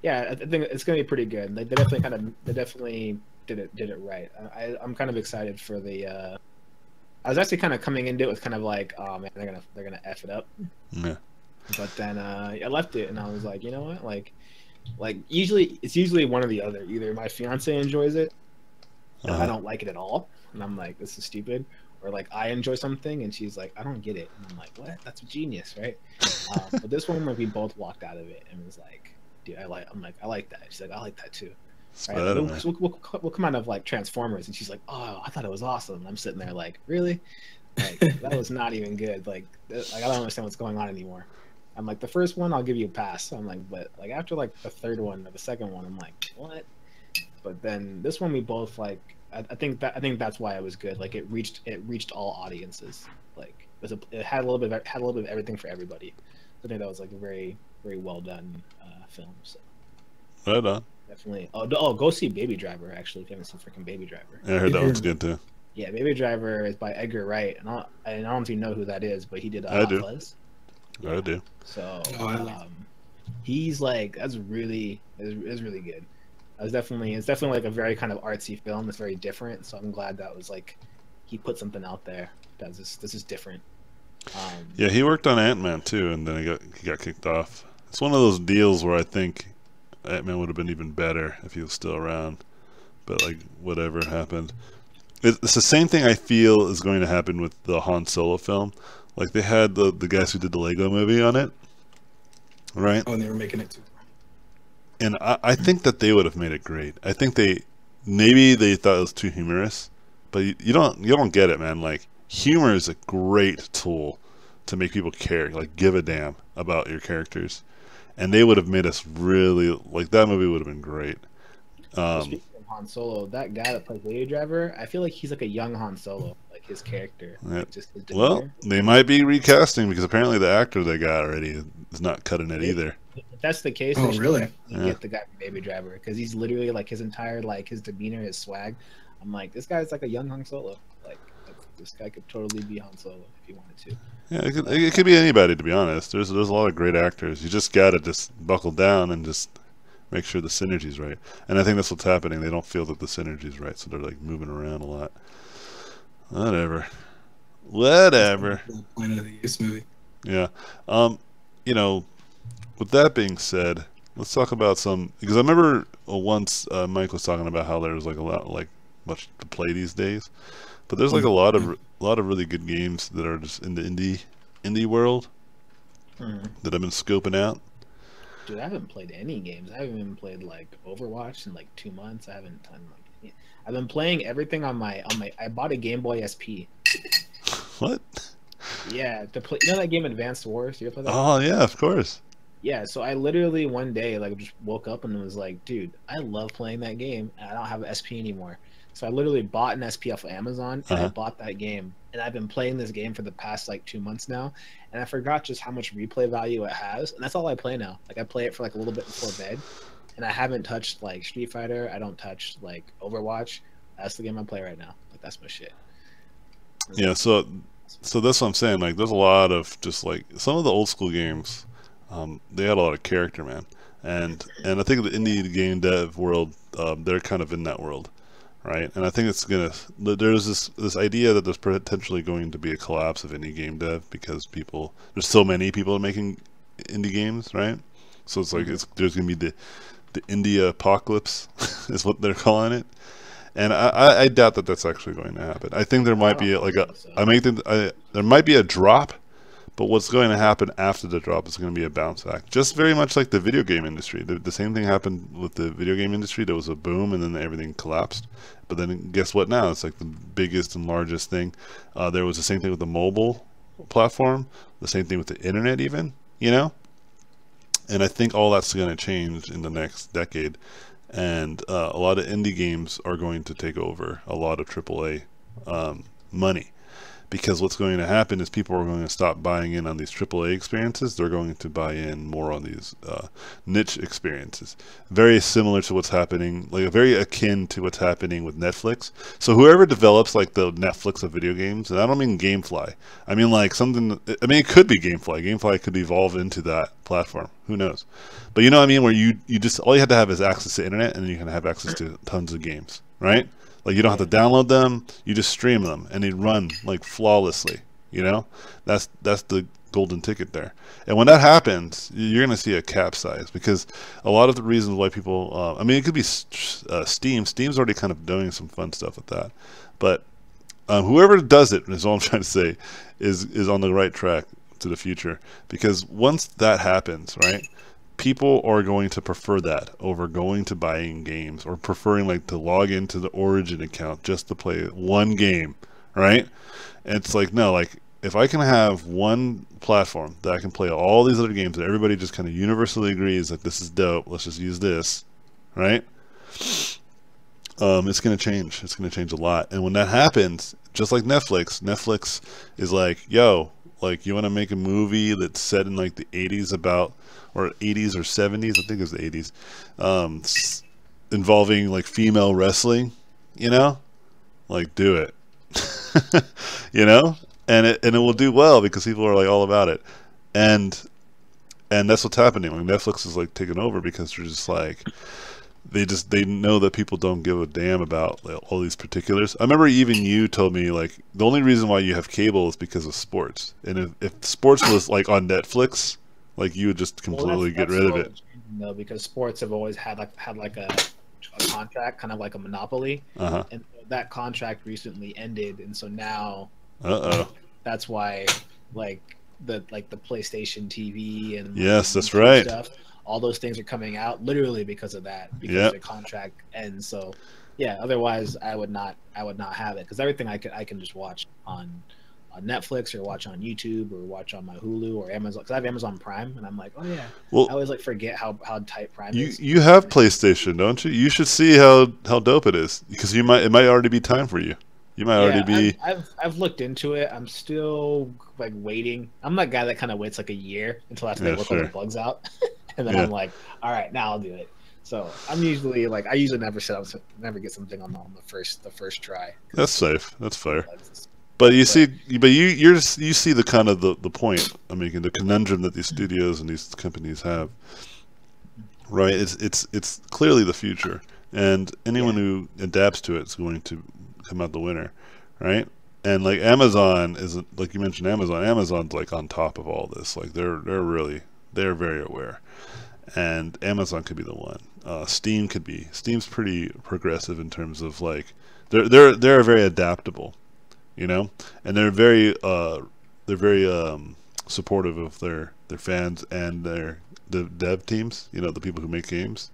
yeah, I think it's gonna be pretty good. They definitely did it right. I'm kind of excited for the. I was actually kind of coming into it with kind of like, oh man, they're gonna f it up. Yeah. But then I left it, and I was like, you know what, like it's usually one or the other. Either my fiance enjoys it, and I don't like it at all, and I'm like, this is stupid. Or like I enjoy something and she's like, I don't get it, and I'm like, what? That's genius, right? But this one, like we both walked out of it and was like, dude, I like that. She's like, I like that too. Right? Like, Spider-Man. we'll come out of like Transformers, and she's like, "Oh, I thought it was awesome." And I'm sitting there like, "Really? Like that was not even good. Like I don't understand what's going on anymore." I'm like, the first one I'll give you a pass. I'm like, but like after like the third one or the second one, I'm like, what? But then this one we both like. I think that's why it was good. Like it reached all audiences. Like it had a little bit of everything for everybody. I think that was like a very very well done film. So Right on. definitely. Oh, go see Baby Driver. Actually, if you haven't seen freaking Baby Driver. Yeah, I heard that one's good too. Yeah, Baby Driver is by Edgar Wright, and I don't know if you know who that is, but he did I do. Fuzz. I do. So he's like that's really is really good. It's definitely like a very kind of artsy film. It's very different. So I'm glad that was like he put something out there that this is different. Yeah, he worked on Ant-Man too, and then he got kicked off. It's one of those deals where I think Ant-Man would have been even better if he was still around, but like whatever happened. It's the same thing I feel is going to happen with the Han Solo film. Like they had the guys who did the Lego movie on it, right? Oh, and they were making it too. And I think that they would have made it great. I think maybe they thought it was too humorous, but you don't get it, man. Like humor is a great tool to make people care, like give a damn about your characters, and they would have made us really like that movie would have been great. Speaking of Han Solo, that guy that plays Baby Driver, I feel like he's like a young Han Solo, like his character. Yeah. Just his Well, they might be recasting because apparently the actor they got already is not cutting it either. If that's the case, Oh, they should really? get the guy from Baby Driver because he's literally like his entire like his demeanor, his swag. I'm like, this guy's like a young Han Solo. Like this guy could totally be Han Solo if he wanted to. Yeah, it could be anybody, to be honest. There's a lot of great actors. You just gotta just buckle down and just make sure the synergy's right. And I think that's what's happening. They don't feel that the synergy's right, so they're like moving around a lot. Whatever. Planet of the Apes movie. Yeah. You know, with that being said, let's talk about some because I remember once Mike was talking about how there's like a lot like much to play these days, but there's like a lot of really good games that are just in the indie world that I've been scoping out. Dude, I haven't played any games. I haven't even played like Overwatch in like 2 months. I haven't done like I've been playing everything on my I bought a Game Boy SP. What? Yeah, to play. You know that game Advanced Wars? You ever play that? Oh yeah, of course. Yeah, so I literally one day like just woke up and was like, dude, I love playing that game and I don't have an SP anymore. So I literally bought an SP off of Amazon and I bought that game and I've been playing this game for the past like 2 months now and I forgot just how much replay value it has and that's all I play now. Like I play it for like a little bit before bed and I haven't touched like Street Fighter. I don't touch like Overwatch. That's the game I play right now. Like that's my shit. Yeah, so that's what I'm saying. Like, there's a lot of just like some of the old school games. They had a lot of character, man, and I think the indie game dev world, they're kind of in that world, right? And I think it's gonna. There's this idea that there's potentially going to be a collapse of indie game dev because there's so many people making indie games, right? So it's like there's gonna be the indie apocalypse, is what they're calling it. And I doubt that that's actually going to happen. I think there might be like there might be a drop, but what's going to happen after the drop is going to be a bounce back. Just very much like the video game industry. The same thing happened with the video game industry. There was a boom and then everything collapsed. But then guess what now? It's like the biggest and largest thing. There was the same thing with the mobile platform. The same thing with the internet even, you know? And I think all that's going to change in the next decade. And a lot of indie games are going to take over a lot of AAA money, because what's going to happen is people are going to stop buying in on these AAA experiences. They're going to buy in more on these niche experiences. Very similar to what's happening, like very akin to what's happening with Netflix. So whoever develops like the Netflix of video games, and I don't mean GameFly. I mean like something. I mean it could be GameFly. GameFly could evolve into that platform. Who knows? But you know what I mean, where you just all you have to have is access to internet, and you can have access to tons of games, right? Like you don't have to download them, you just stream them, and they run like flawlessly. You know, that's the golden ticket there. And when that happens, you're going to see a capsize, because a lot of the reasons why people, I mean, it could be Steam. Steam's already kind of doing some fun stuff with that, but whoever does it, is all I'm trying to say, is on the right track to the future, because once that happens, right? people are going to prefer that over going to buying games or preferring like to log into the Origin account just to play one game, right? And it's like, no, like if I can have one platform that I can play all these other games that everybody just kind of universally agrees that this is dope, let's just use this, right? It's going to change. It's going to change a lot. And when that happens, just like Netflix is like, yo, like you want to make a movie that's set in like the 80s about, or 80s or 70s, I think it was the 80s, involving like female wrestling, you know, like do it, you know, and it will do well because people are like all about it, and that's what's happening. Like Netflix is like taking over because they're just like they know that people don't give a damn about like, all these particulars. I remember even you told me like the only reason why you have cable is because of sports, and if sports was like on Netflix, like you would just completely get rid of it. No, because sports have always had like a contract, kind of like a monopoly, and that contract recently ended, and so now, that's why like the PlayStation TV and yes, that's right. Stuff, all those things are coming out literally because of that, because the contract ends. So yeah, otherwise I would not have it, because everything I can just watch on Netflix or watch on YouTube or watch on my Hulu or Amazon, because I have Amazon Prime, and I'm like, oh yeah, well, I always like forget how tight Prime is. You have PlayStation, don't you? You should see how dope it is, because it might already be time for you. You might already be. I've looked into it. I'm still like waiting. I'm that guy that kind of waits like a year until after they work all the bugs out, and then I'm like, all right, now I'll do it. So I'm usually like, I usually never get something on the first try. That's safe. That's fair. But you see the kind of the point I'm making, the conundrum that these studios and these companies have, right? It's clearly the future, and anyone who adapts to it is going to come out the winner, right? And like Amazon is, like you mentioned, Amazon's like on top of all this. Like they're very aware, and Amazon could be the one. Steam's pretty progressive in terms of like they're very adaptable, you know, and they're very supportive of their fans and the dev teams, you know, the people who make games.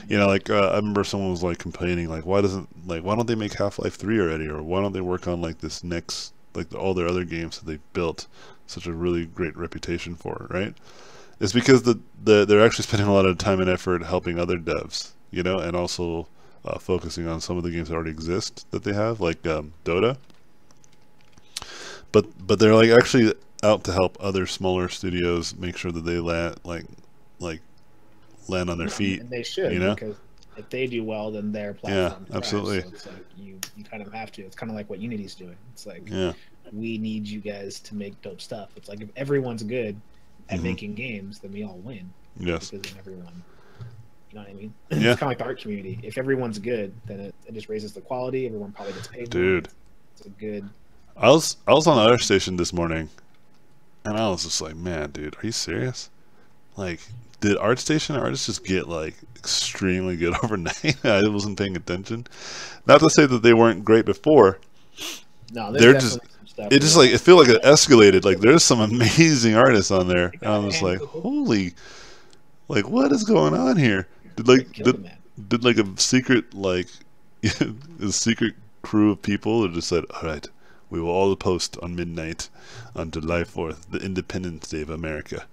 You know, like I remember someone was like complaining, like why don't they make Half-Life 3 already, or why don't they work on like this next, like all their other games that they've built such a really great reputation for, right? It's because they're actually spending a lot of time and effort helping other devs, you know, and also focusing on some of the games that already exist that they have, like Dota. But they're like actually out to help other smaller studios make sure that they land on their feet. And they should, you know, because if they do well, then their platform. Yeah, absolutely. So it's like you kind of have to. It's kind of like what Unity's doing. It's like, we need you guys to make dope stuff. It's like if everyone's good at making games, then we all win. Yes. Because then everyone, you know what I mean? Yeah. It's kind of like the art community. If everyone's good, then it just raises the quality. Everyone probably gets paid. Dude, it's a good. I was on the other station this morning, and I was just like, man, dude, are you serious? Like, did ArtStation artists just get like extremely good overnight? I wasn't paying attention. Not to say that they weren't great before. No, they're just. It just like, it feel like it escalated. Like there's some amazing artists on there, and I was like, holy, like what is going on here? Did like a secret a secret crew of people that just said, all right, we will all post on midnight on July 4th, the Independence Day of America,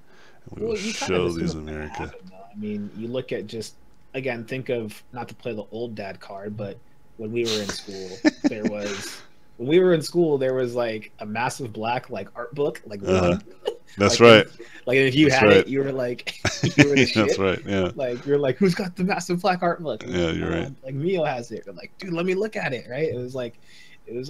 and we will show these America. I mean, you look at just, again, think of, not to play the old dad card, but when we were in school, there was like a massive black like art book, like that's like, right. Like if you had it, you were like, you were the shit. That's right. Yeah. Like you're like, who's got the massive black art book? Yeah, you're right. Like Mio has it. You're like, dude, let me look at it. Right? It was like it was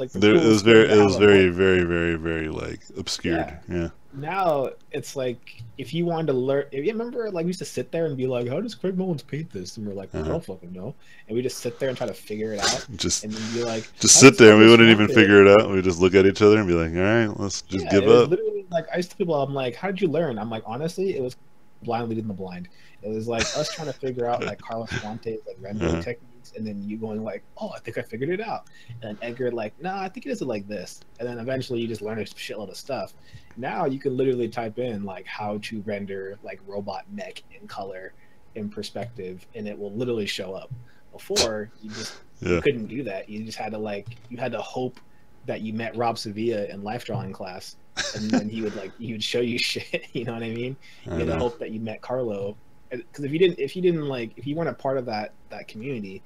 very like obscured. Yeah. Now it's like, if you wanted to learn, if you remember, like we used to sit there and be like, how does Craig Mullins paint this? And we're like, I don't fucking know. And we just sit there and try to figure it out. And then be like, just sit there and we wouldn't even figure it out. We just look at each other and be like, all right, let's just give up. Literally, like I used to people, I'm like, how did you learn? I'm like, honestly, it was blind leading the blind. It was like us trying to figure out like Carlos Fuentes like rendering techniques, and then you going like, oh, I think I figured it out, and then Edgar like, nah, I think it is like this, and then eventually you just learn a shitload of stuff. Now you can literally type in like how to render like robot mech in color, in perspective, and it will literally show up. Before you couldn't do that. You just had to hope that you met Rob Sevilla in life drawing class, and then he would show you shit. You know what I mean? You had to hope that you met Carlo, because if you weren't a part of that community,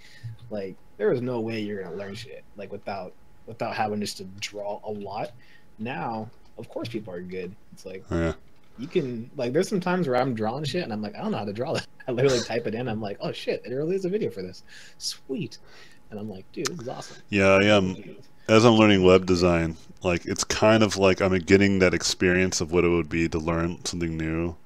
like there was no way you're gonna learn shit like without having just to draw a lot. Now, of course, people are good. It's like you can like. There's some times where I'm drawing shit and I'm like, I don't know how to draw that. I literally type it in. I'm like, oh shit, there really is a video for this. Sweet. And I'm like, dude, this is awesome. Yeah, I am. As I'm learning web design, like it's kind of like I'm getting that experience of what it would be to learn something new,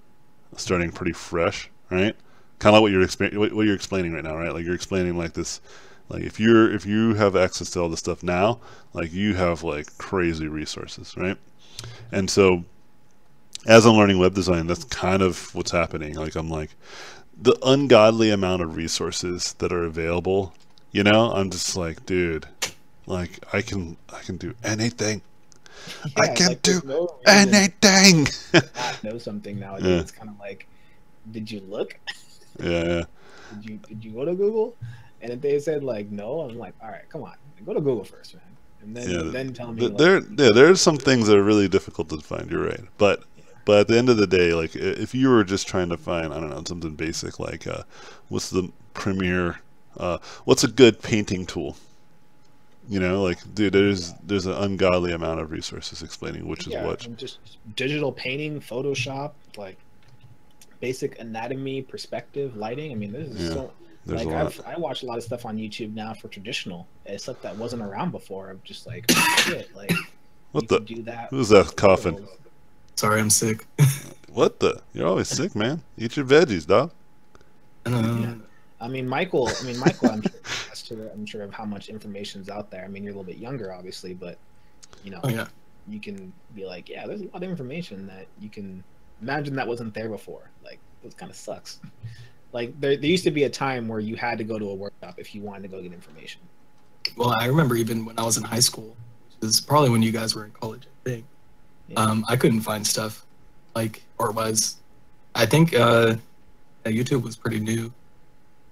starting pretty fresh, right? Kind of like what you're explaining right now, right? Like you're explaining like this, like if you have access to all this stuff now, like you have like crazy resources, right? And so, as I'm learning web design, that's kind of what's happening. Like I'm like, the ungodly amount of resources that are available, you know, I'm just like, dude, like I can do anything. Yeah, I can like, do anything. Not know something nowadays. It's kind of like, did you look? Yeah. Did you go to Google? And if they said like no, I'm like, all right, come on, go to Google first, man, and then tell me. There's some things that are really difficult to find. You're right, but at the end of the day, like if you were just trying to find, I don't know, something basic like what's the Premiere, what's a good painting tool? You know, like dude, there's an ungodly amount of resources explaining which is what. And just digital painting, Photoshop, like basic anatomy, perspective, lighting. I mean, this is so. Like I watch a lot of stuff on YouTube now for traditional. It's stuff that wasn't around before. I'm just like, shit, like what the? Do that. Who's that coughing? Sorry, I'm sick. What the? You're always sick, man. Eat your veggies, dog. Yeah. I mean, Michael. I'm sure of how much information's out there. I mean, you're a little bit younger, obviously, but you know, you can be like, yeah, there's a lot of information that you can imagine that wasn't there before. Like, this kind of sucks. Like, there used to be a time where you had to go to a workshop if you wanted to go get information. Well, I remember even when I was in high school, which is probably when you guys were in college, I think. Yeah. I couldn't find stuff, I think YouTube was pretty new,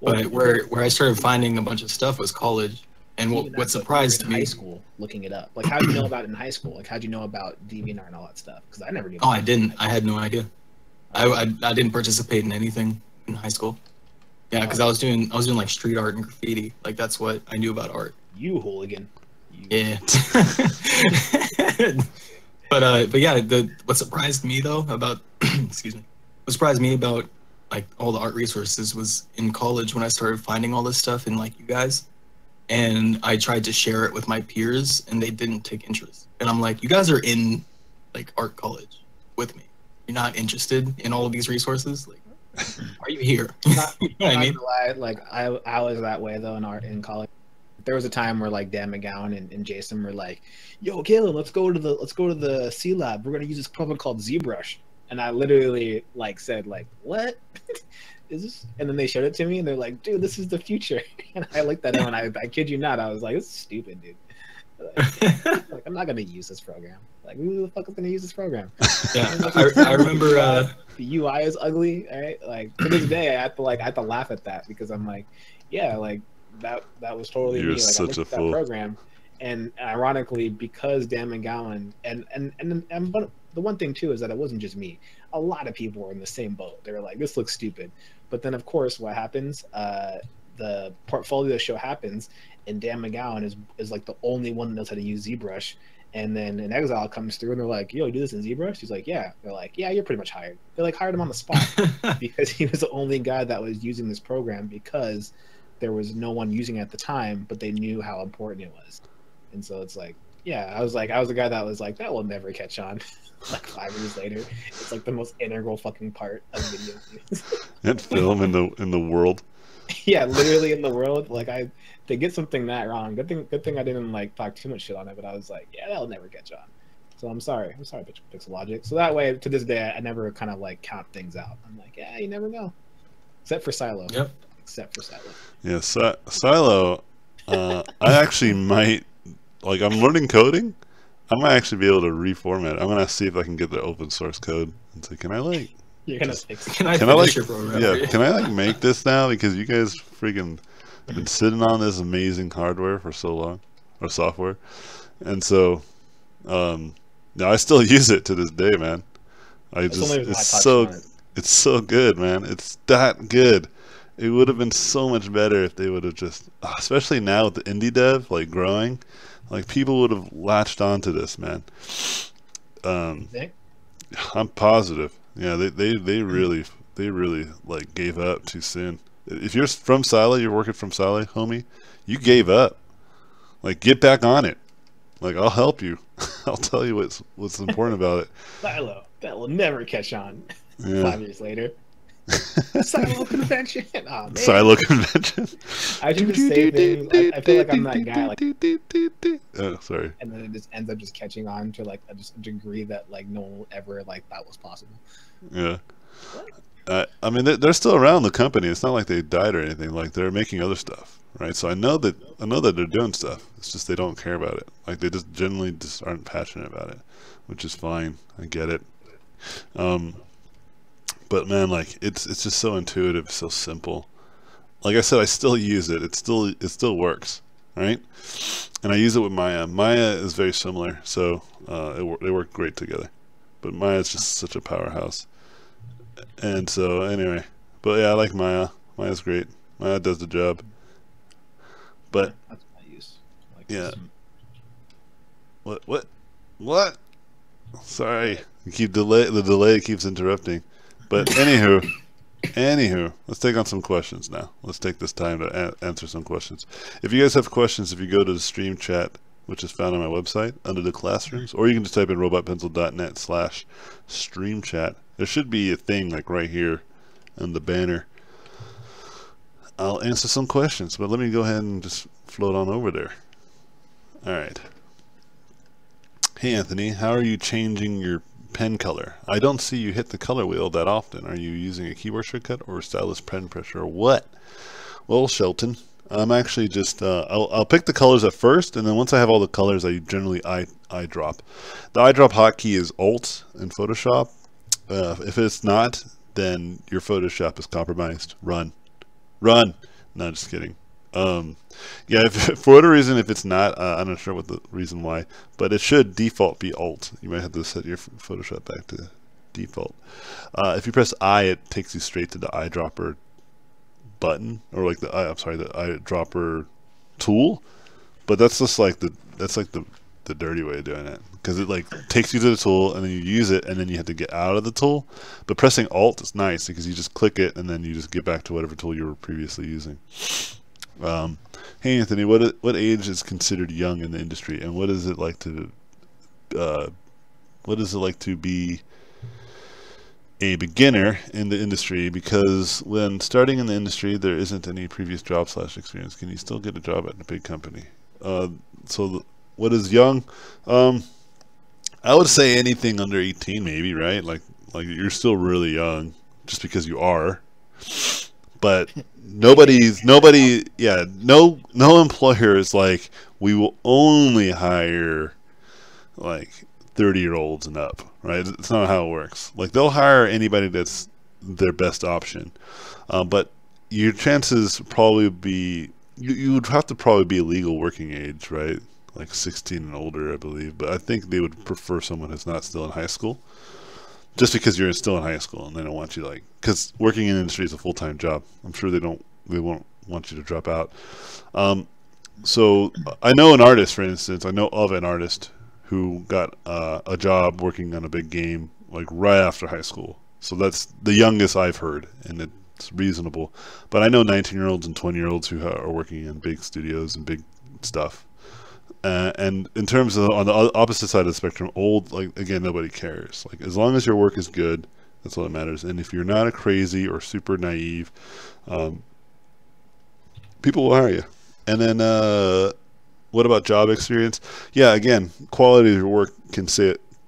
but where I started finding a bunch of stuff was college. And what surprised me, high school, looking it up. Like, how did you know about it in high school? Like, how did you know about DeviantArt and all that stuff? Because I never knew. Oh, I didn't. I had no idea. I didn't participate in anything in high school. Yeah, because I was doing like street art and graffiti. Like that's what I knew about art. You hooligan. Yeah. But yeah, what surprised me though about excuse me, what surprised me about like all the art resources was in college when I started finding all this stuff in like you guys, and I tried to share it with my peers and they didn't take interest. And I'm like, you guys are in like art college with me. You're not interested in all of these resources. Like, are you here? You know what I mean? Like I was that way though in college. There was a time where like Dan McGowan and Jason were like, "Yo, Caleb, let's go to the C Lab. We're gonna use this program called ZBrush." And I literally like said like, "What is this?" And then they showed it to me and they're like, "Dude, this is the future." And I looked at them and I kid you not, I was like, "This is stupid, dude." Like, I'm not gonna use this program. Like, who the fuck is gonna use this program? Yeah, I remember the UI is ugly. Right? Like to this day, I have to laugh at that because I'm like, yeah, like that was totally You're me. Like such I looked a at fool. that program, and ironically, because Dan McGowan but the one thing too is that it wasn't just me. A lot of people were in the same boat. They were like, this looks stupid. But then of course, what happens? The portfolio show happens. And Dan McGowan is like the only one that knows how to use ZBrush. And then an Exile comes through and they're like, "Yo, you do this in ZBrush?" He's like, "Yeah." They're like, "Yeah, you're pretty much hired." They like hired him on the spot because he was the only guy that was using this program because there was no one using it at the time, but they knew how important it was. And so it's like, yeah, I was the guy that was like, that will never catch on. Like 5 years later, it's like the most integral fucking part of video games. That film in the world. Yeah, literally in the world. Like they get something that wrong. Good thing I didn't like talk too much shit on it, but I was like, yeah, that'll never catch on. So I'm sorry, Pixel Logic. So that way, to this day, I never kind of like count things out. I'm like, yeah, you never know, except for Silo. Yep. Except for Silo. Yeah, Silo. I actually might, like, I'm learning coding. I might actually be able to reformat it. I'm gonna see if I can get the open source code and say, can I like, You're gonna fix it. Can I can I finish like, your program? yeah, can I like make this now because you guys freaking been sitting on this amazing hardware for so long, or software, and so, no, I still use it to this day, man. It's so good, man. It's that good. It would have been so much better if they would have just, especially now with the indie dev like growing, like people would have latched onto this, man. I'm positive. Yeah, they really like gave up too soon. If you're from Silo, you're working from Silo, homie, you gave up. Like, get back on it. Like, I'll help you. I'll tell you what's important about it. Silo, that will never catch on. Yeah. 5 years later. Silo convention. Oh, man. Silo convention. I do the same thing. I feel like I'm that guy. Like, oh, sorry. and then it just ends up just catching on to like a degree that like no one ever like thought was possible. Yeah. I mean, they're still around the company. It's not like they died or anything. Like, they're making other stuff, right? So I know that they're doing stuff. It's just they don't care about it. Like, they just generally just aren't passionate about it, which is fine. I get it. But man, like, it's just so intuitive, so simple. Like I said, I still use it. It still works, right? And I use it with Maya. Maya is very similar, so they work great together. But Maya is just such a powerhouse. And so anyway, but yeah, I like Maya. Maya's great. Maya does the job. But That's what I use. Like, yeah. What? Sorry, the delay keeps interrupting. But anywho, let's take on some questions now. Let's take this time to answer some questions. If you guys have questions, if you go to the stream chat, which is found on my website under the classrooms, or you can just type in robotpencil.net/stream chat. There should be a thing like right here in the banner. I'll answer some questions, but let me go ahead and just float on over there. All right. Hey Anthony, how are you changing your pen color? I don't see you hit the color wheel that often. Are you using a keyboard shortcut or stylus pen pressure or what? Well, Shelton, I'm actually just I'll pick the colors at first, and then once I have all the colors, I generally eyedrop. The eyedrop hotkey is Alt in Photoshop. If it's not, then your Photoshop is compromised. Run. No, just kidding. Yeah, for whatever reason, if it's not, I'm not sure what the reason why, but it should default be Alt. You might have to set your Photoshop back to default. If you press I, it takes you straight to the eyedropper button, or like the eyedropper tool. But that's just like the dirty way of doing it, because it like takes you to the tool and then you use it and then you have to get out of the tool. But pressing Alt is nice because you just click it and then you just get back to whatever tool you were previously using. Hey Anthony, what age is considered young in the industry, and what is it like to be a beginner in the industry? Because when starting in the industry, there isn't any previous job / experience. Can you still get a job at a big company? So what is young? I would say anything under 18, maybe, right? Like you're still really young, just because you are. But no employer is like, we will only hire like 30-year-olds and up, right? It's not how it works. Like, they'll hire anybody that's their best option, but your chances probably be you would have to probably be a legal working age, right? Like 16 and older, I believe. But I think they would prefer someone who's not still in high school, just because you're still in high school and they don't want you, like, because working in the industry is a full-time job. I'm sure they won't want you to drop out. So I know an artist, for instance. I know of an artist who got a job working on a big game like right after high school. So that's the youngest I've heard, and it's reasonable. But I know 19-year-olds and 20-year-olds who are working in big studios and big stuff. And in terms of on the opposite side of the spectrum, old, like, again, nobody cares. Like, as long as your work is good, that's all that matters. And if you're not a crazy or super naive, people will hire you. And then what about job experience? Yeah, again, quality of your work can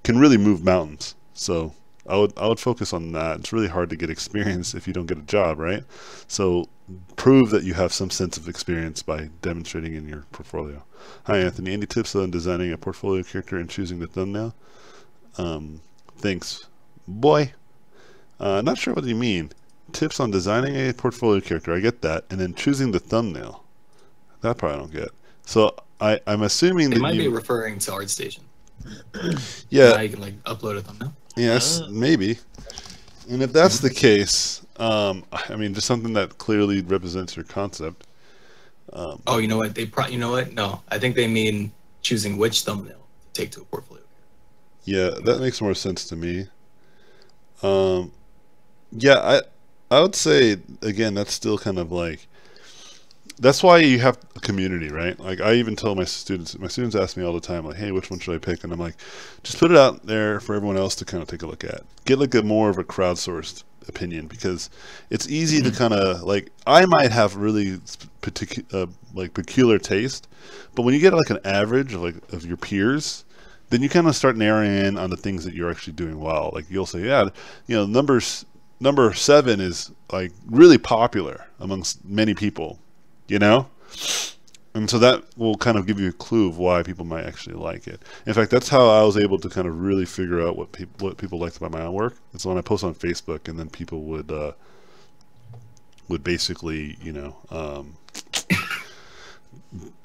can really move mountains. So I would focus on that. It's really hard to get experience if you don't get a job, right? So prove that you have some sense of experience by demonstrating in your portfolio. Hi Anthony, any tips on designing a portfolio character and choosing the thumbnail? Thanks, boy. Not sure what you mean. Tips on designing a portfolio character, I get that, and then choosing the thumbnail. That part I don't get. So I'm assuming They that might you be referring to ArtStation. yeah. Now you can like upload a thumbnail. Yes, maybe. And if that's the case, I mean, just something that clearly represents your concept. Oh, you know what? You know what? No, I think they mean choosing which thumbnail to take to a portfolio. Yeah, that makes more sense to me. Yeah, I would say again, that's still kind of like, that's why you have a community, right? Like I even tell my students ask me all the time, like, hey, which one should I pick? And I'm like, just put it out there for everyone else to kind of take a look at. Get like a more of a crowdsourced opinion, because it's easy to kind of like, I might have really peculiar taste, but when you get like an average of like of your peers, then you kind of start narrowing in on the things that you're actually doing well. Like you'll say, yeah, you know, number 7 is like really popular amongst many people, you know? And so that will kind of give you a clue of why people might actually like it. In fact, that's how I was able to kind of really figure out what people liked about my own work. It's when I post on Facebook, and then people would basically, you know,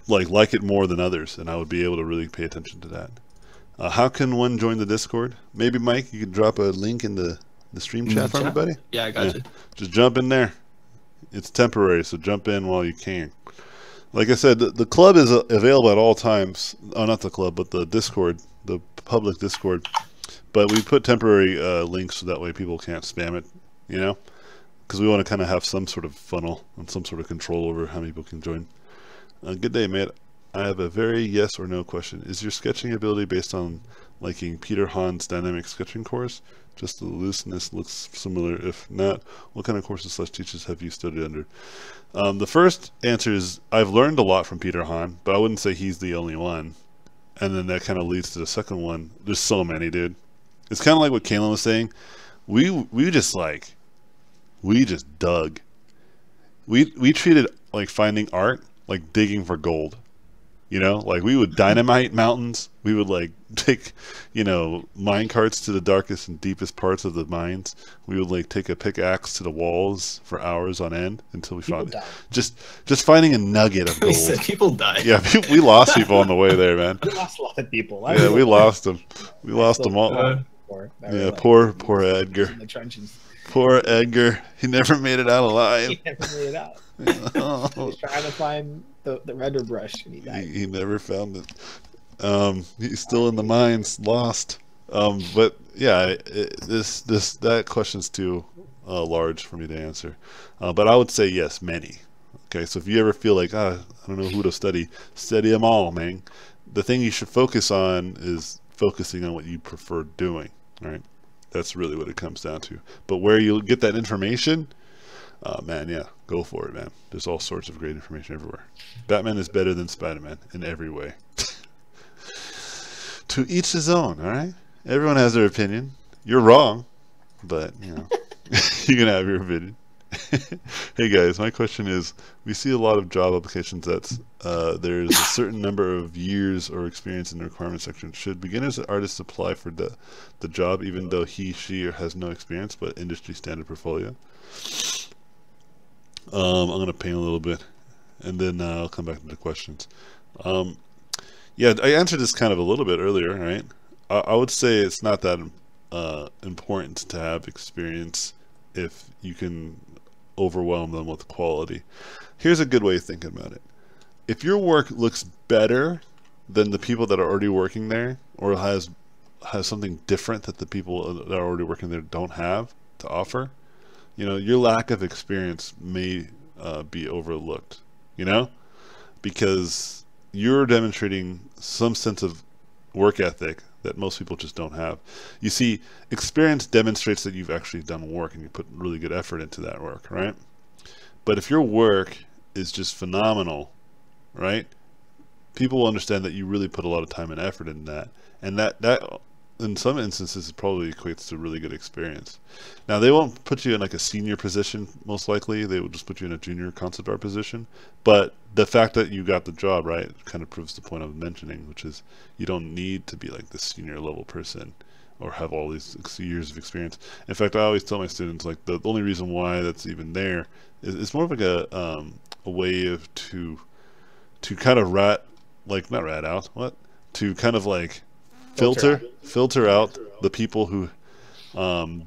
like it more than others, and I would be able to really pay attention to that. How can one join the Discord? Maybe Mike, you could drop a link in the stream chat for everybody. Yeah, I got you. Just jump in there. It's temporary, so jump in while you can. Like I said, the club is available at all times. Oh, not the club, but the Discord, the public Discord. But we put temporary links so that way people can't spam it, you know? Because we want to kind of have some sort of funnel and some sort of control over how many people can join. Good day, mate. I have a very yes or no question. Is your sketching ability based on liking Peter Hahn's dynamic sketching course? Just the looseness looks similar. If not, what kind of courses / teachers have you studied under? The first answer is I've learned a lot from Peter Hahn, but I wouldn't say he's the only one. And then that kind of leads to the second one. There's so many, dude. It's kind of like what Kalen was saying. We just dug. We treated like finding art like digging for gold. You know, like we would dynamite mountains. We would like take, you know, mine carts to the darkest and deepest parts of the mines. We would like take a pickaxe to the walls for hours on end until we found it. Just finding a nugget of gold. We said people died. Yeah, we lost people on the way there, man. We lost a lot of people. Yeah, we lost them. We lost them all. Yeah, poor Edgar. In the trenches. Poor Edgar. He never made it out alive. He never made it out. He was trying to find the render brush, and he died. He never found it. He's still in the mines, lost. But yeah, that question's too large for me to answer. But I would say yes, many. Okay, so if you ever feel like I don't know who to study them all, man. The thing you should focus on is focusing on what you prefer doing. Right, that's really what it comes down to. But where you get that information. Man, yeah, go for it, man. There's all sorts of great information everywhere. Batman is better than Spider-Man in every way. To each his own, all right? Everyone has their opinion. You're wrong, but, you know, you can have your opinion. Hey, guys, my question is, we see a lot of job applications that there's a certain number of years or experience in the requirement section. Should beginners and artists apply for the job even though she has no experience but industry standard portfolio? I'm going to paint a little bit, and then I'll come back to the questions. Yeah, I answered this kind of a little bit earlier, right? I would say it's not that important to have experience if you can overwhelm them with quality. Here's a good way of thinking about it. If your work looks better than the people that are already working there, or has something different that the people that are already working there don't have to offer, you know, your lack of experience may be overlooked, you know, because you're demonstrating some sense of work ethic that most people just don't have. You see, experience demonstrates that you've actually done work and you put really good effort into that work, right? But if your work is just phenomenal, right, people will understand that you really put a lot of time and effort in that, and that in some instances it probably equates to really good experience. Now they won't put you in like a senior position, most likely. They will just put you in a junior concept art position. But the fact that you got the job, right, kind of proves the point I was mentioning, which is you don't need to be like the senior level person or have all these years of experience. In fact, I always tell my students, like, the only reason why that's even there is it's more of like a way of to kind of not rat out, what? To kind of like filter out the people who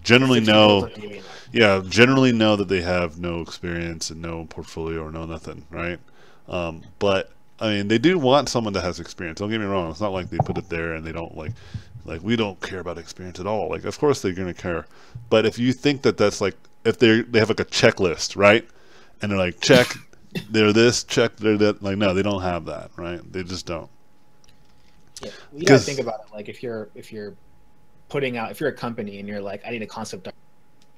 generally know that they have no experience and no portfolio or no nothing, right? But I mean, they do want someone that has experience. Don't get me wrong. It's not like they put it there and they don't like we don't care about experience at all. Like, of course they're gonna care. But if you think that that's like, if they have like a checklist, right? And they're like, check, they're this, check, they're that. Like, no, they don't have that, right? They just don't. Yeah, you gotta think about it. Like, if you're putting out, if you're a company and you're like, I need a concept art,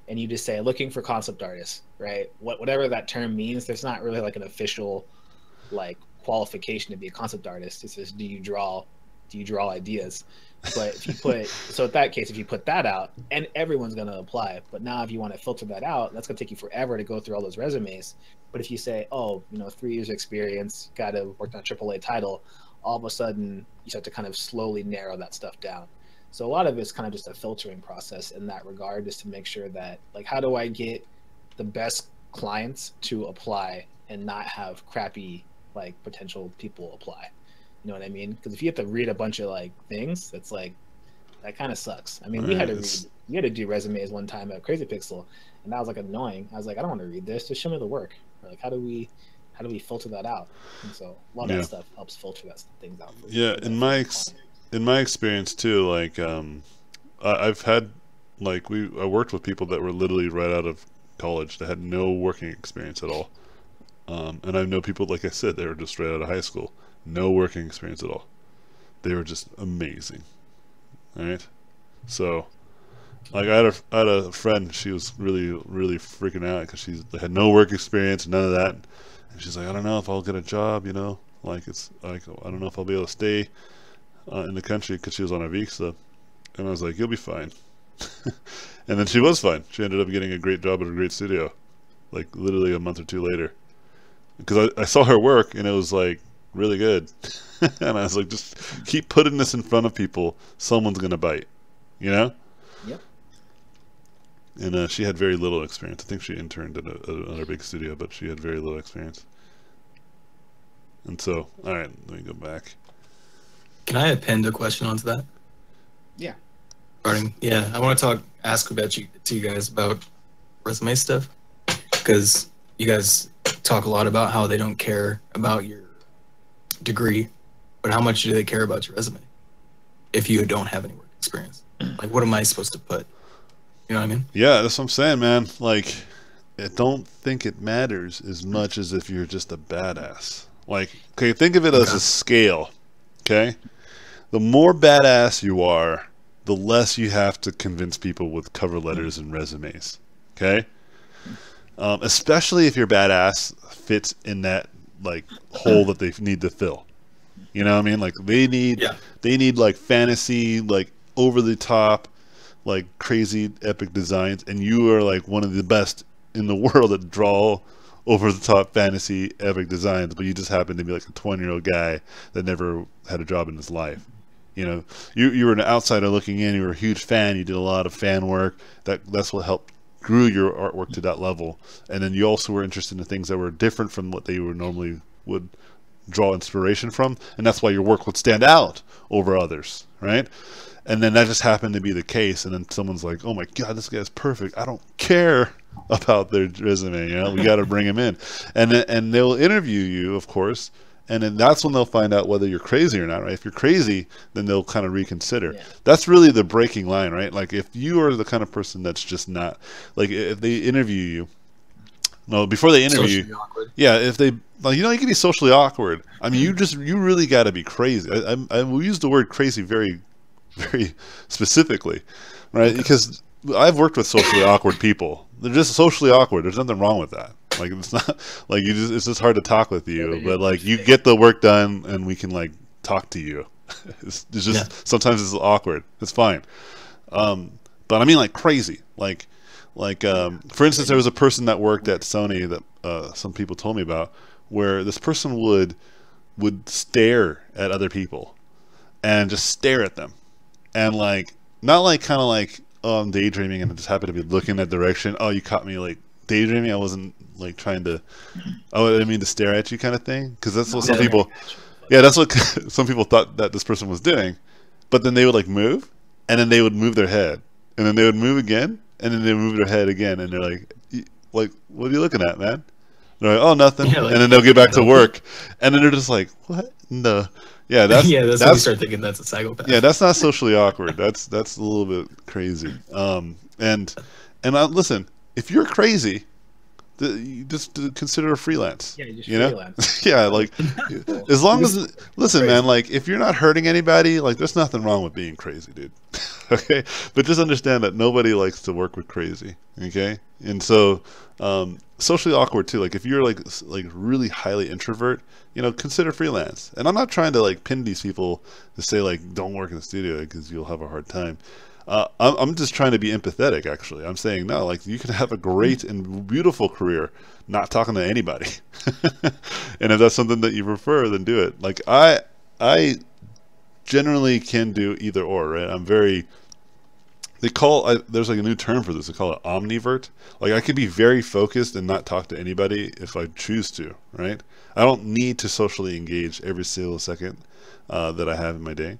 and you just say looking for concept artists, right? Whatever that term means, there's not really like an official like qualification to be a concept artist. It's just, do you draw ideas? But if you put, so in that case, if you put that out, and everyone's going to apply, but now if you want to filter that out, that's going to take you forever to go through all those resumes. But if you say, oh, 3 years experience, got to work on a AAA title, all of a sudden you start to kind of slowly narrow that stuff down. So a lot of it's kind of just a filtering process in that regard, just to make sure that, like, how do I get the best clients to apply and not have crappy like potential people apply? You know what I mean? Because if you have to read a bunch of like things, that's like, that kind of sucks. I mean, we had to do resumes one time at Crazy Pixel, and that was like annoying. I was like, I don't want to read this. Just show me the work. Or, like, how do we filter that out? And so a lot of that stuff helps filter things out. In my experience too, like I've had like I worked with people that were literally right out of college that had no working experience at all, and I know people, like I said, they were just right out of high school. No working experience at all. They were just amazing. All right. So, like, I had a friend. She was really, really freaking out because she had no work experience, none of that. And she's like, I don't know if I'll get a job. Like, it's like, I don't know if I'll be able to stay in the country, because she was on a visa. And I was like, you'll be fine. And then she was fine. She ended up getting a great job at a great studio, like literally a month or two later. Because I saw her work and it was like really good. And I was like, just keep putting this in front of people, someone's gonna bite, Yep. And she had very little experience. I think she interned at another big studio, but she had very little experience. And so, all right, let me go back. Can I append a question onto that? Yeah. I want to ask about you guys about resume stuff, because you guys talk a lot about how they don't care about your degree, but how much do they care about your resume if you don't have any work experience? Like, what am I supposed to put? You know what I mean? Yeah, that's what I'm saying, man. Like, I don't think it matters as much as if you're just a badass. Like, okay, think of it as a scale, okay? The more badass you are, the less you have to convince people with cover letters and resumes, okay? Especially if your badass fits in that like hole that they need to fill. You know what I mean? Like, they need like fantasy, like over the top, like crazy epic designs, and you are like one of the best in the world at draw over the top fantasy epic designs, but you just happen to be like a 20-year-old guy that never had a job in his life. You were an outsider looking in. You were a huge fan. You did a lot of fan work. That's what helped grew your artwork to that level. And then you also were interested in things that were different from what they normally would draw inspiration from, and that's why your work would stand out over others, right? And then that just happened to be the case, and then someone's like, oh my god, this guy's perfect. I don't care about their resume, we got to bring him in. And they'll interview you, of course, and then that's when they'll find out whether you're crazy or not, right? If you're crazy, then they'll kind of reconsider. Yeah. That's really the breaking line, right? Like, if you are the kind of person that's just not, like, if they interview you, no, before they interview you, yeah, if they, like, you can be socially awkward. I mean, you really got to be crazy. We use the word crazy very, very specifically, right? Because I've worked with socially awkward people. They're just socially awkward. There's nothing wrong with that. Like, it's not like it's just hard to talk with you, but like, you get the work done and we can like talk to you. It's just sometimes it's awkward. It's fine. But I mean, like crazy. For instance, there was a person that worked at Sony that some people told me about, where this person would stare at other people and just stare at them, and like not like kind of like, oh, I'm daydreaming and I just happen to be looking that direction. Oh, you caught me like daydreaming. I wasn't like trying to. Oh, I didn't mean to stare at you, kind of thing. Because that's what some people. Yeah, that's what some people thought that this person was doing. But then they would like move, and then they would move their head, and then they would move again, and then they would move their head again, and they're like, what are you looking at, man? They're like, oh, nothing, and then they'll get back to work, and then they're just like, what? No, yeah, that's when you start thinking that's a psychopath. Yeah, that's not socially awkward. That's a little bit crazy. Listen, if you're crazy, you just consider a freelance. Yeah, you just freelance. Yeah, like as long as listen, man, like if you're not hurting anybody, like there's nothing wrong with being crazy, dude. Okay, but just understand that nobody likes to work with crazy. Okay, and so socially awkward too. Like if you're like really highly introvert, consider freelance. And I'm not trying to like pin these people to say like don't work in the studio because you'll have a hard time. I'm just trying to be empathetic, actually. I'm saying, no, like, you can have a great and beautiful career not talking to anybody. And if that's something that you prefer, then do it. Like, I generally can do either or, right? I'm very... there's like a new term for this. They call it omnivert. Like, I could be very focused and not talk to anybody if I choose to, right? I don't need to socially engage every single second that I have in my day.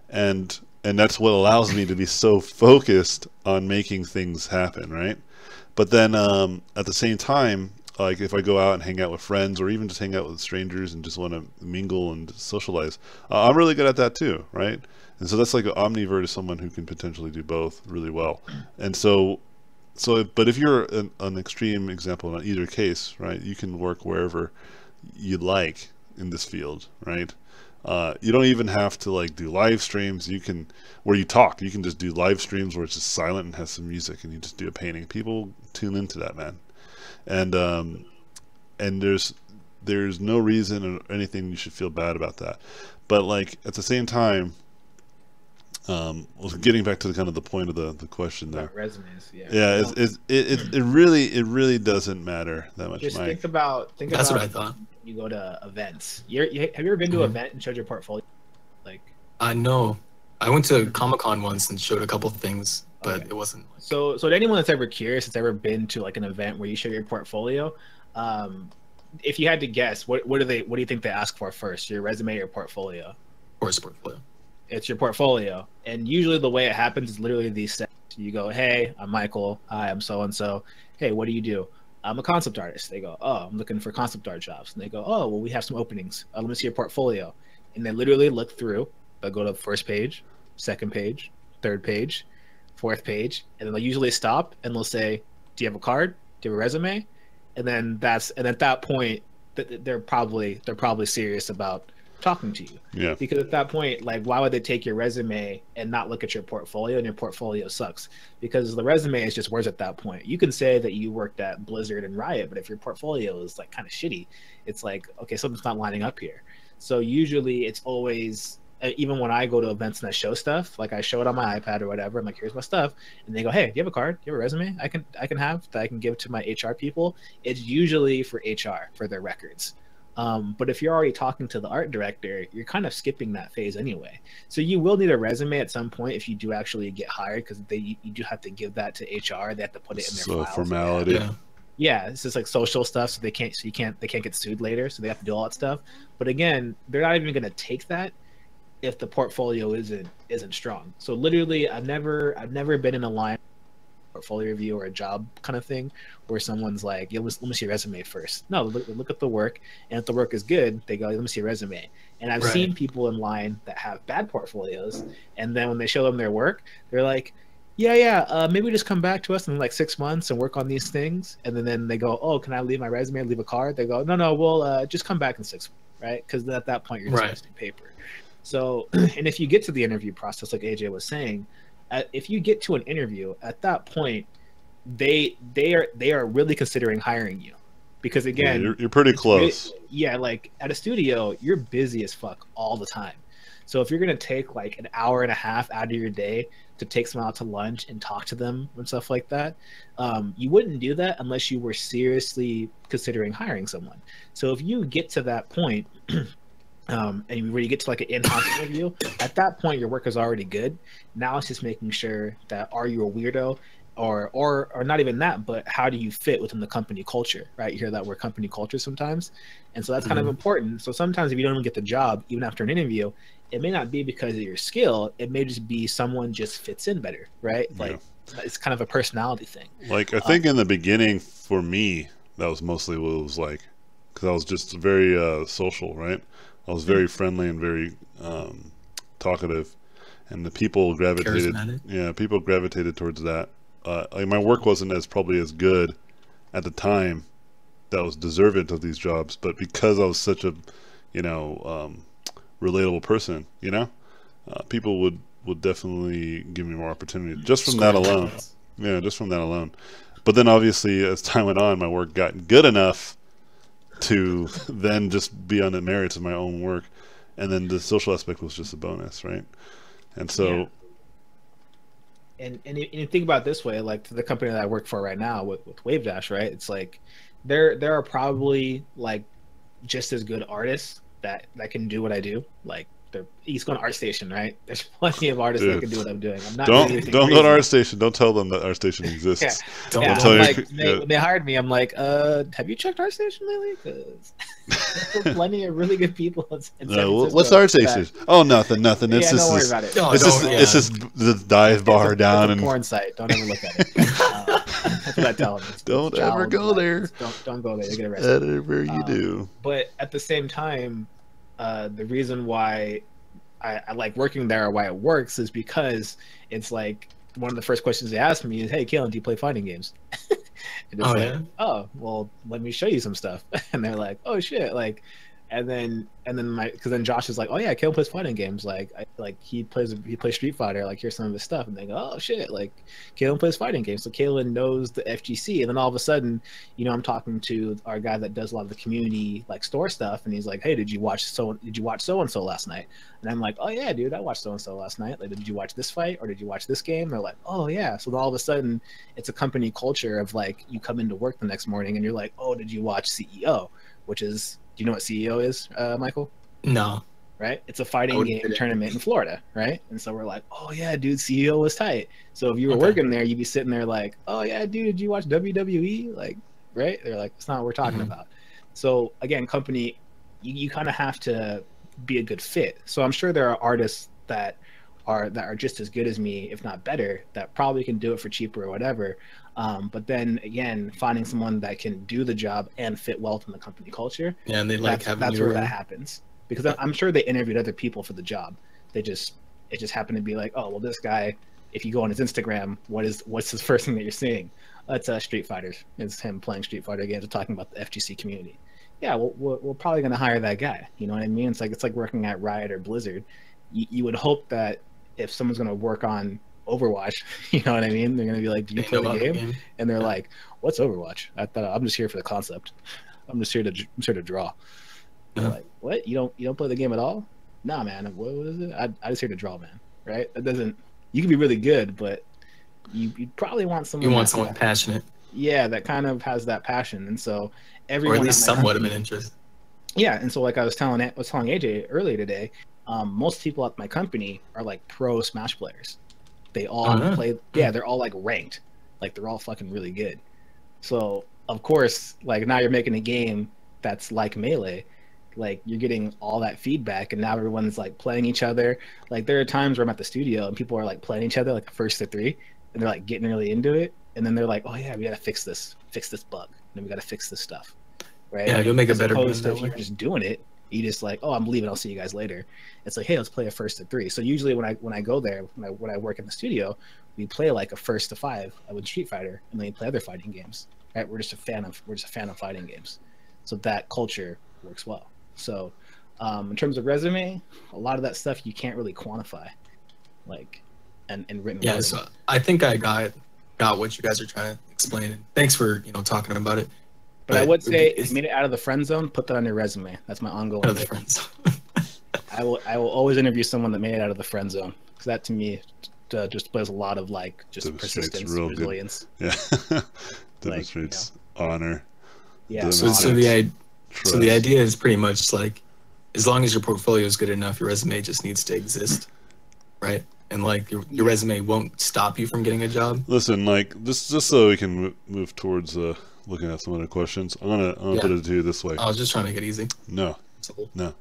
And that's what allows me to be so focused on making things happen, right? But then at the same time, like if I go out and hang out with friends or even just hang out with strangers and just want to mingle and socialize, I'm really good at that too, right? And so that's like an omnivert is someone who can potentially do both really well. And but if you're an extreme example in either case, right, you can work wherever you like in this field, right? You don't even have to like do live streams. You can just do live streams where it's just silent and has some music and you just do a painting. People tune into that, man. And there's no reason or anything you should feel bad about that. But like at the same time, getting back to the kind of the point of the question there. About resumes, yeah. Yeah, it really doesn't matter that much. Just Mike. think about That's what I thought. You go to events. Have you ever been to an event and showed your portfolio? Like, no, I went to Comic-Con once and showed a couple of things, but it wasn't. Like... So to anyone that's ever curious, that's ever been to like an event where you show your portfolio, if you had to guess, what do you think they ask for first? Your resume or your portfolio? Of course, portfolio. It's your portfolio, and usually the way it happens is literally these steps. You go, hey, I'm Michael. Hi, I'm so and so. Hey, what do you do? I'm a concept artist. They go, oh, I'm looking for concept art jobs. And they go, oh, well, we have some openings. Let me see your portfolio. And they literally look through. They'll go to the first page, second page, third page, fourth page, and then they'll usually stop and they'll say, do you have a card? Do you have a resume? And then at that point, they're probably serious about talking to you. Yeah. Because at that point, like, why would they take your resume and not look at your portfolio? And your portfolio sucks because the resume is just words at that point. You can say that you worked at Blizzard and Riot, but if your portfolio is like kind of shitty, it's like, okay, something's not lining up here. So usually it's always, even when I go to events and I show stuff, like I show it on my iPad or whatever, I'm like, here's my stuff. And they go, hey, do you have a card? Do you have a resume I can give to my HR people? It's usually for HR, for their records. But if you're already talking to the art director, you're kind of skipping that phase anyway. So you will need a resume at some point if you do actually get hired, because you do have to give that to HR. They have to put it in their files. Formality. Yeah, it's just like social stuff, so they can't get sued later, so they have to do all that stuff. But again, they're not even going to take that if the portfolio isn't strong. So literally, I've never been in a line portfolio review or a job kind of thing where someone's like, let me see your resume first. No, look at the work, and if the work is good, they go, let me see your resume. And I've seen people in line that have bad portfolios, and then when they show them their work, they're like, maybe just come back to us in like 6 months and work on these things. And then they go, oh, can I leave my resume, leave a card? They go, no, we'll just come back in 6 months, right? Because at that point, you're just wasting paper. So, and if you get to the interview process, like AJ was saying, if you get to an interview, at that point, they are really considering hiring you, because again, you're pretty close. Like at a studio, you're busy as fuck all the time. So if you're gonna take like an hour and a half out of your day to take someone out to lunch and talk to them and stuff like that, you wouldn't do that unless you were seriously considering hiring someone. So if you get to that point, and where you get to like an in-house interview, at that point your work is already good. Now it's just making sure that, are you a weirdo, or not even that, but how do you fit within the company culture, right? You hear that word company culture sometimes, and so that's kind of important. So sometimes if you don't even get the job, even after an interview, it may not be because of your skill, it may just be someone just fits in better, right? Like it's kind of a personality thing. Like I think in the beginning for me, that was mostly what it was like, because I was just very social, right? I was very friendly and very talkative, and the people gravitated. Charismatic. Yeah, people gravitated towards that. Like my work wasn't probably as good at the time that was deserving of these jobs, but because I was such a, relatable person, people would definitely give me more opportunity just from that alone. Yeah, just from that alone. But then obviously as time went on, my work got good enough to then just be on the merits of my own work, and then the social aspect was just a bonus, right? And so and you think about it this way, like the company that I work for right now with Wave Dash, right? It's like there are probably like just as good artists that can do what I do. Like they're East Coast Art Station, right? There's plenty of artists that can do what I'm doing. I'm not don't go to Art Station. Don't tell them that Art Station exists. Don't tell when they hired me, I'm like, have you checked Art Station lately? Because there's plenty of really good people. What's Art Station? Oh, nothing. It's just don't worry about it. It's just the dive bar down and porn site. Don't ever look at it. That's what I tell them. Don't ever go there. Don't go there. You get arrested. Whatever you do. But at the same time, the reason why I like working there, or why it works, is because it's like one of the first questions they ask me is, "Hey, Kalen, do you play fighting games?" Oh, well, let me show you some stuff. And they're like, "Oh shit!" Like, and then because then Josh is like, "Oh yeah, Kalen plays fighting games. Like he plays Street Fighter. Like here's some of his stuff." And they go, "Oh shit!" Like Kalen plays fighting games, so Kalen knows the FGC. And then all of a sudden, I'm talking to our guy that does a lot of the community like store stuff, and he's like, "Hey, did you watch so and so last night?" And I'm like, "Oh yeah, dude, I watched so and so last night. Like, did you watch this fight, or did you watch this game?" And they're like, "Oh yeah." So then all of a sudden, it's a company culture of like, you come into work the next morning and you're like, "Oh, did you watch CEO?" Which is, do you know what CEO is, Michael? No. Right? It's a fighting game tournament in Florida, right? And so we're like, "Oh yeah, dude, CEO was tight." So if you were working there, you'd be sitting there like, "Oh yeah, dude, did you watch WWE?" Like, right? They're like, "That's not what we're talking about." So again, company, you kind of have to be a good fit. So I'm sure there are artists that are just as good as me, if not better, that probably can do it for cheaper or whatever. But then again, finding someone that can do the job and fit well within the company culture, and they like having that's where that happens. Because I'm sure they interviewed other people for the job. It just happened to be like, "Oh well, this guy, if you go on his Instagram, what's his first thing that you're seeing? It's Street Fighters. It's him playing Street Fighter games and talking about the FGC community." Yeah, we're probably going to hire that guy. You know what I mean? It's like working at Riot or Blizzard. You would hope that if someone's going to work on Overwatch, you know what I mean? They're going to be like, "Do you play the game?" And they're like, "What's Overwatch? I'm just here for the concept. I'm just here to draw." They're like, "What? You don't play the game at all?" "Nah, man. What is it? I just here to draw, man." Right? That doesn't. You can be really good, but you probably want someone. You want someone passionate. Yeah, that kind of has that passion, and so everyone, or at least somewhat of an interest. Yeah, and so like I was telling AJ earlier today, most people at my company are like pro Smash players. They all play. Yeah, they're all like ranked. Like they're all fucking really good. So of course, like now you're making a game that's like Melee. Like you're getting all that feedback, and now everyone's like playing each other. Like there are times where I'm at the studio and people are like playing each other like the first to 3, and they're like getting really into it. And then they're like, "Oh yeah, we gotta fix this bug. And then we gotta fix this stuff." Right? Yeah, you'll make a better game. If you're just doing it, you just like, "Oh, I'm leaving. I'll see you guys later." It's like, "Hey, let's play a first to 3." So usually when I go there, when I work in the studio, we play like a first to 5 with Street Fighter, and then we play other fighting games. Right? We're just a fan of fighting games. So that culture works well. So in terms of resume, a lot of that stuff you can't really quantify, like and written. Yeah, so I think I got what you guys are trying to explain. Thanks for talking about it. But I would say, if you made it out of the friend zone, put that on your resume. That's my ongoing. Out of the friend zone. I will always interview someone that made it out of the friend zone, because that to me just plays a lot of like just persistence, resilience. Good. Yeah, demonstrates honor. Yeah. So the idea is pretty much like, as long as your portfolio is good enough, your resume just needs to exist, right? And like your resume won't stop you from getting a job. Listen, like just so we can move towards looking at some other questions. I'm gonna put it to you this way. I was just trying to make it easy. No. That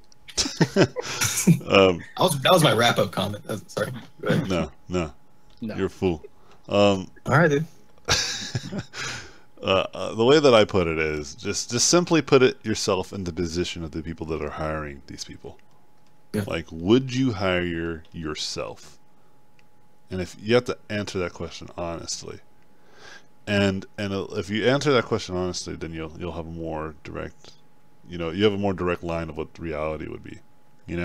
was my wrap up comment. Sorry. Go ahead. No. You're a fool. All right, dude. The way that I put it is just simply put it yourself in the position of the people that are hiring these people. Yeah. Like, would you hire yourself? And if you have to answer that question honestly, and if you answer that question honestly, then you'll have a more direct, you have a more direct line of what the reality would be, and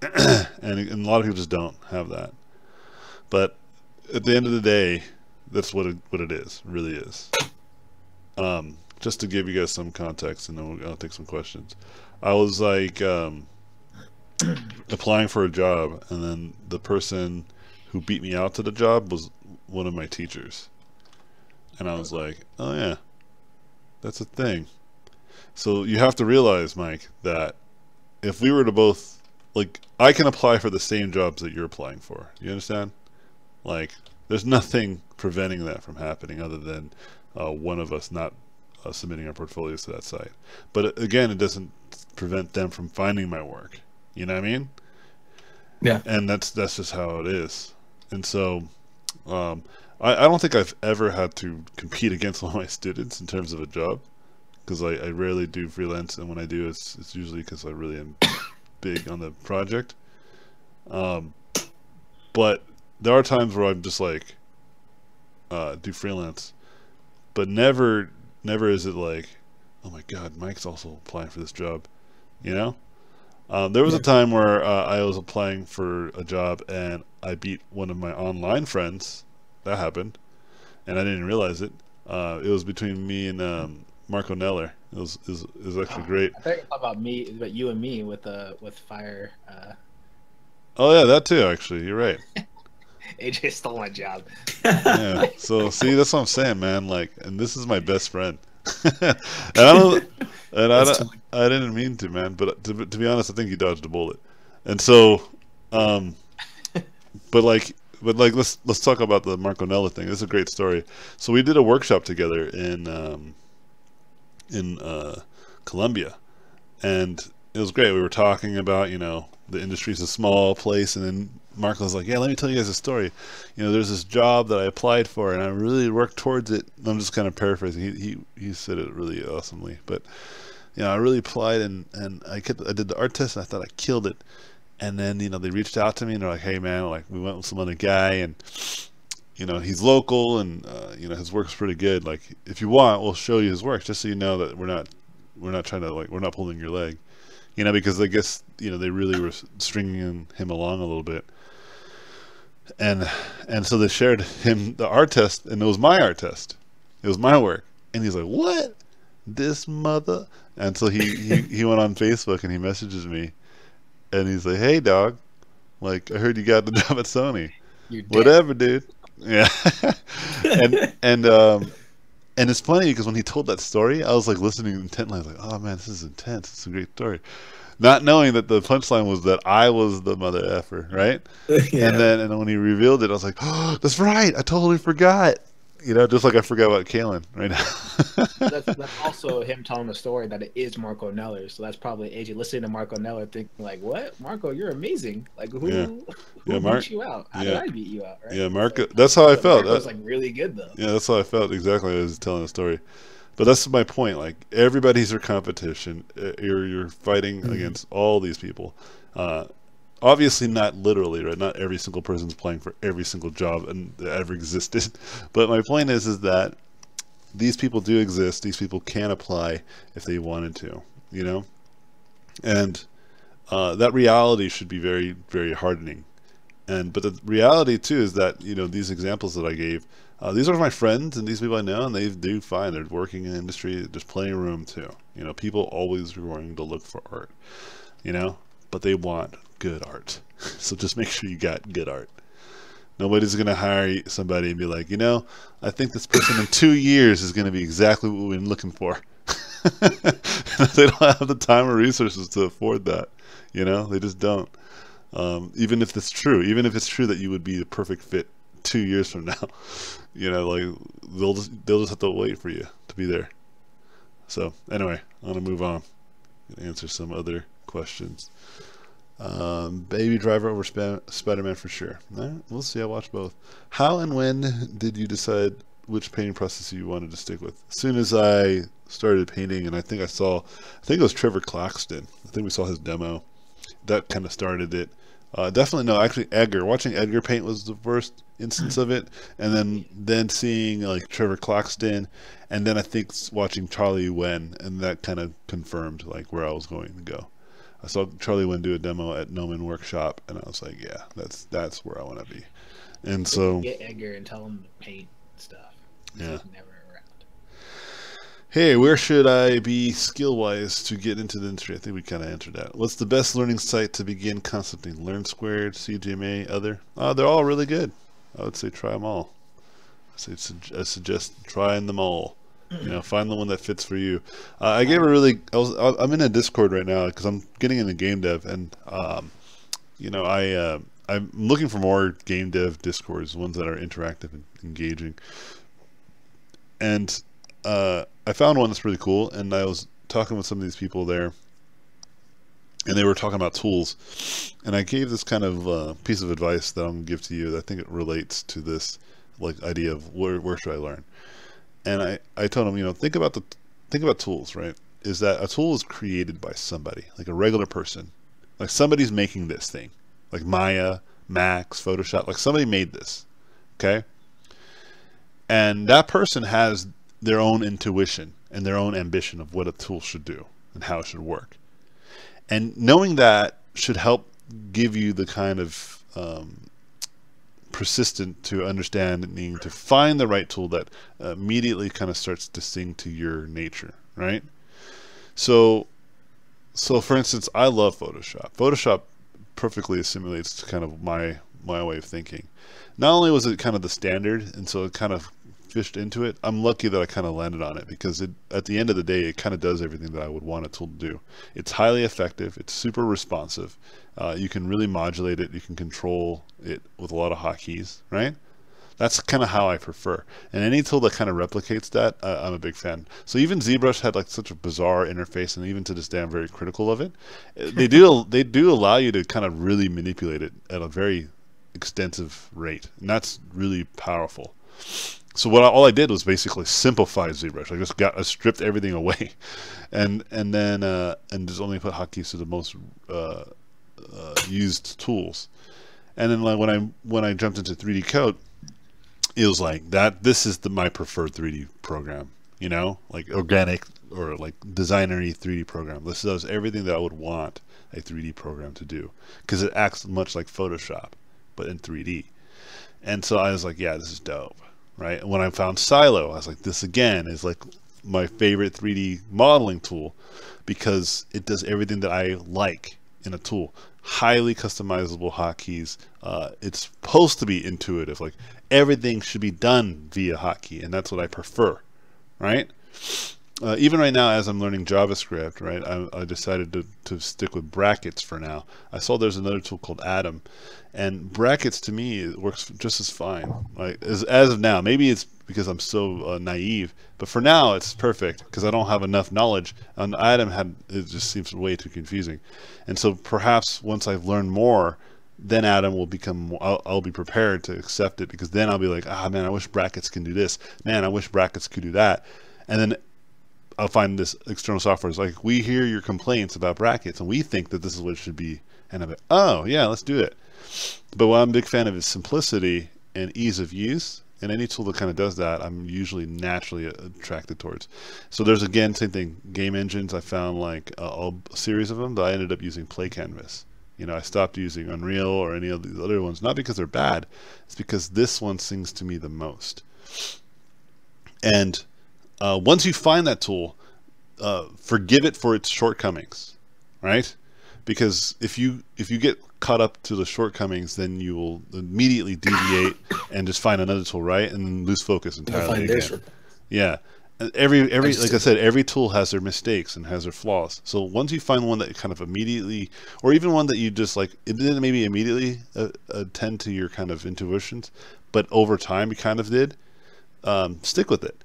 a lot of people just don't have that. But at the end of the day, that's what it is, really is. Just to give you guys some context, and then I'll take some questions. I was like applying for a job, and then the person who beat me out to the job was one of my teachers, and I was like, oh yeah, that's a thing. So you have to realize, Mike, that if we were to both, like, I can apply for the same jobs that you're applying for. You understand? Like, there's nothing preventing that from happening other than one of us not submitting our portfolios to that site. But again, it doesn't prevent them from finding my work. You know what I mean? Yeah. And that's just how it is. And so I don't think I've ever had to compete against one of my students in terms of a job, because I rarely do freelance, and when I do, it's usually because I really am big on the project. But there are times where I'm just like do freelance, but never is it like, oh my god, Mike's also applying for this job, There was a time where I was applying for a job and I beat one of my online friends. That happened, and I didn't realize it. It was between me and Marco Neller. It was actually great. I think about you and me with Fire. Oh yeah, that too. Actually, you're right. AJ stole my job. Yeah. So see, that's what I'm saying, man. Like, and this is my best friend. I didn't mean to, man. But to be honest, I think he dodged a bullet. And so, but let's talk about the Marco Nella thing. This is a great story. So we did a workshop together in Colombia, and it was great. We were talking about, the industry's a small place, and then Marco was like, yeah, let me tell you guys a story. There's this job that I applied for, and I really worked towards it. I'm just kind of paraphrasing. He said it really awesomely, but I really applied, and I did the art test, and I thought I killed it. And then they reached out to me, and they're like, hey man, like, we went with some other guy, and he's local, and his work's pretty good. Like, if you want, we'll show you his work, just so you know that we're not trying to, like, we're not pulling your leg, because I guess they really were stringing him along a little bit. And so they shared him the art test, and it was my art test. It was my work. And he's like, what? This mother? And so he went on Facebook, and he messages me, and he's like, hey dog, like, I heard you got the job at Sony. Whatever, dude. Yeah. and it's funny because when he told that story, I was like listening intently. I was like, oh man, this is intense. It's a great story. Not knowing that the punchline was that I was the mother effer, right? Yeah. And then when he revealed it, I was like, oh, that's right. I totally forgot. Just like I forgot about Kalen right now. that's also him telling the story that it is Marco Neller. So that's probably AJ listening to Marco Neller thinking like, what? Marco, you're amazing. Like, who beat you out? How did I beat you out? Right? Yeah, Marco. That's how I felt. Marco's like really good though. Yeah, that's how I felt exactly. I was telling the story. But that's my point. Like, everybody's your competition. You're fighting against all these people. Obviously not literally, right? Not every single person's playing for every single job that ever existed. But my point is that these people do exist. These people can apply if they wanted to, And that reality should be very, very hardening. But the reality too is that these examples that I gave, these are my friends and these people I know, and they do fine. They're working in the industry. There's plenty of room too. People always are going to look for art. but they want good art. So just make sure you got good art. Nobody's going to hire somebody and be like, I think this person in 2 years is going to be exactly what we've been looking for. They don't have the time or resources to afford that. They just don't. Even if it's true, that you would be the perfect fit 2 years from now, like they'll just have to wait for you to be there. So anyway, I'm gonna move on and answer some other questions. Baby Driver over Spider-Man for sure. We'll see. I watched both. How and when did you decide which painting process you wanted to stick with? As soon as I started painting, and I think it was Trevor Claxton. I think we saw his demo. That kind of started it. Definitely no. Actually, watching Edgar paint was the first instance of it, and then seeing like Trevor Claxton, and then I think watching Charlie Wen, and that kind of confirmed like where I was going to go. I saw Charlie Wen do a demo at Noman Workshop, and I was like, yeah, that's where I want to be. And so get Edgar and tell him to paint stuff. Yeah. He's never around. Hey, where should I be skill-wise to get into the industry? I think we kind of answered that. What's the best learning site to begin concepting? Learn Squared, CGMA, other? They're all really good. I would say try them all. I suggest trying them all. Find the one that fits for you. I'm in a Discord right now because I'm getting into game dev, and I'm looking for more game dev Discords, ones that are interactive and engaging. And I found one that's really cool, and I was talking with some of these people there, and they were talking about tools, and I gave this kind of piece of advice that I'm going to give to you that I think it relates to this like idea of where should I learn. And I told them, think about tools, right? Is that a tool is created by somebody, like a regular person, like somebody's making this thing, like Maya, Max, Photoshop, like somebody made this, okay? And that person has their own intuition and their own ambition of what a tool should do and how it should work. And knowing that should help give you the kind of persistent to understanding to find the right tool that immediately kind of starts to sing to your nature, right? So for instance, I love Photoshop. Photoshop perfectly assimilates kind of my way of thinking. Not only was it kind of the standard, and so it kind of fished into it, I'm lucky that I kind of landed on it, because at the end of the day, it kind of does everything that I would want a tool to do. It's highly effective. It's super responsive. You can really modulate it. You can control it with a lot of hotkeys, right? That's kind of how I prefer. And any tool that kind of replicates that, I'm a big fan. So even ZBrush had like such a bizarre interface, and even to this day, I'm very critical of it. They do allow you to kind of really manipulate it at a very extensive rate, and that's really powerful. So all I did was basically simplify ZBrush. I stripped everything away, and just only put hotkeys to the most used tools. And then like when I jumped into 3D Code, it was like that. This is my preferred 3D program. Like organic or like designery 3D program. This does everything that I would want a 3D program to do, because it acts much like Photoshop, but in 3D. And so I was like, yeah, this is dope. Right? And when I found Silo, I was like, this again is like my favorite 3D modeling tool, because it does everything that I like in a tool. Highly customizable hotkeys. It's supposed to be intuitive. Like everything should be done via hotkey, and that's what I prefer. Right? Even right now, as I'm learning JavaScript, right, I decided to stick with brackets for now. I saw there's another tool called Atom, and brackets to me it works just as fine. Like as of now, maybe it's because I'm so naive, but for now it's perfect because I don't have enough knowledge. And Atom it just seems way too confusing, and so perhaps once I've learned more, then Atom will become. I'll be prepared to accept it, because then I'll be like, man, I wish brackets can do this. Man, I wish brackets could do that, and then I'll find this external software is like, we hear your complaints about brackets and we think that this is what it should be. And I'm like, oh yeah, let's do it. But what I'm a big fan of is simplicity and ease of use. And any tool that kind of does that, I'm usually naturally attracted towards. So there's, again, same thing. Game engines, I found like a series of them, but I ended up using Play Canvas. I stopped using Unreal or any of these other ones, not because they're bad. It's because this one sings to me the most. And once you find that tool, forgive it for its shortcomings, right? because if you get caught up to the shortcomings, then you will immediately deviate and just find another tool, right, and then lose focus entirely again. Yeah. Every like I said, every tool has their mistakes and has their flaws. So once you find one that kind of immediately, or even one that you just like, it didn't maybe immediately attend to your kind of intuitions, but over time you kind of did, stick with it.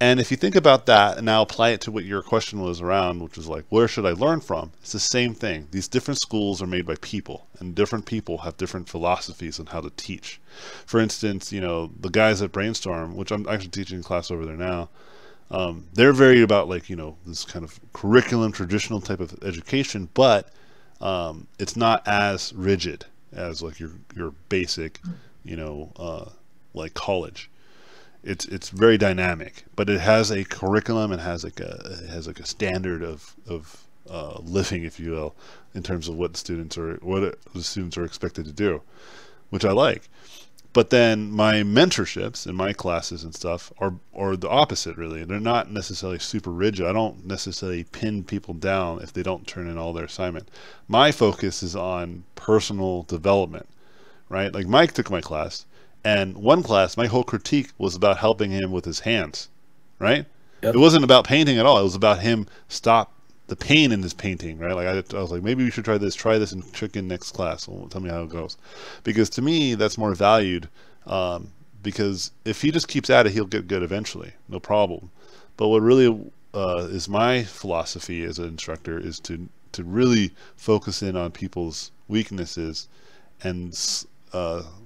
And if you think about that and now apply it to what your question was around, which was like, where should I learn from? It's the same thing. These different schools are made by people, and different people have different philosophies on how to teach. For instance, you know, the guys at Brainstorm, which I'm actually teaching a class over there now, they're very about like, you know, this kind of curriculum, traditional type of education, but it's not as rigid as like your basic, you know, like college. It's very dynamic, but it has a curriculum and has like a standard of living, if you will, in terms of what the students are expected to do, which I like. But then my mentorships in my classes and stuff are the opposite, really. They're not necessarily super rigid. I don't necessarily pin people down if they don't turn in all their assignment. My focus is on personal development, right? Like Mike took my class, and one class, my whole critique was about helping him with his hands, right? Yep. It wasn't about painting at all. It was about him stop the pain in his painting, right? Like I was like, maybe we should try this and check in next class. Well, tell me how it goes. Because to me, that's more valued, because if he just keeps at it, he'll get good eventually, no problem. But what really is my philosophy as an instructor is to really focus in on people's weaknesses and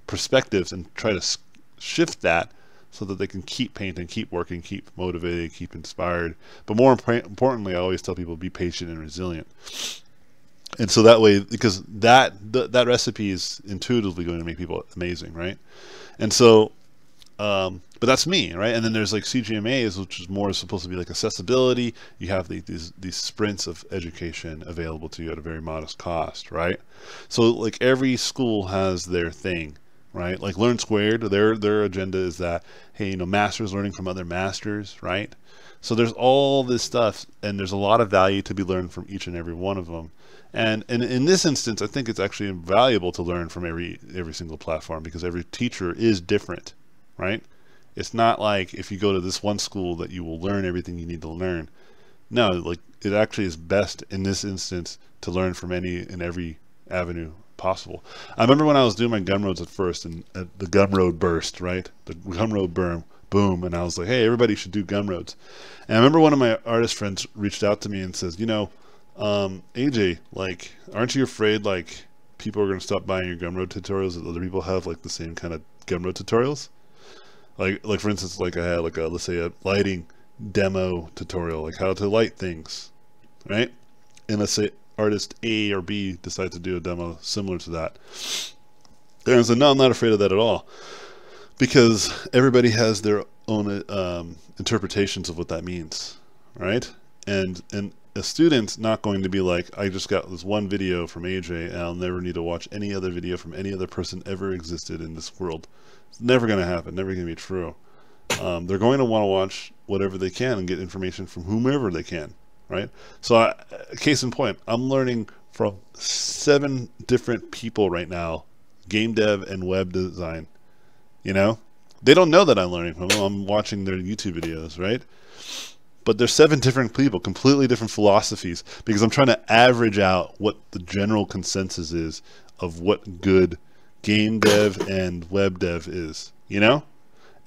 perspectives and try to shift that so that they can keep painting, keep working, keep motivated, keep inspired. But more importantly, I always tell people, be patient and resilient. And so that way, because that recipe is intuitively going to make people amazing, right? And so, but that's me, right? And then there's like CGMAs, which is more supposed to be like accessibility. You have these sprints of education available to you at a very modest cost, right? So like every school has their thing, right? Like Learn Squared, their agenda is that, hey, you know, masters learning from other masters, right? So there's all this stuff, and there's a lot of value to be learned from each and every one of them. And in this instance, I think it's actually valuable to learn from every single platform, because every teacher is different, right? It's not like if you go to this one school that you will learn everything you need to learn. No, like it actually is best in this instance to learn from any and every avenue possible. I remember when I was doing my Gumroads at first, and the Gumroad burst, right? The Gumroad boom, and I was like, hey, everybody should do Gumroads. And I remember one of my artist friends reached out to me and says, you know, AJ, like, aren't you afraid like people are going to stop buying your Gumroad tutorials that other people have like the same kind of Gumroad tutorials? Like for instance, like I had like let's say a lighting demo tutorial, like how to light things, right? And let's say artist A or B decides to do a demo similar to that. And I said, no, I'm not afraid of that at all, because everybody has their own interpretations of what that means, right? And a student's not going to be like, I just got this one video from AJ and I'll never need to watch any other video from any other person ever existed in this world. It's never going to happen, never going to be true. They're going to want to watch whatever they can and get information from whomever they can, right? So case in point, I'm learning from 7 different people right now, game dev and web design. You know, they don't know that I'm learning from them. I'm watching their YouTube videos, right? But there's 7 different people, completely different philosophies, because I'm trying to average out what the general consensus is of what good game dev and web dev is, you know?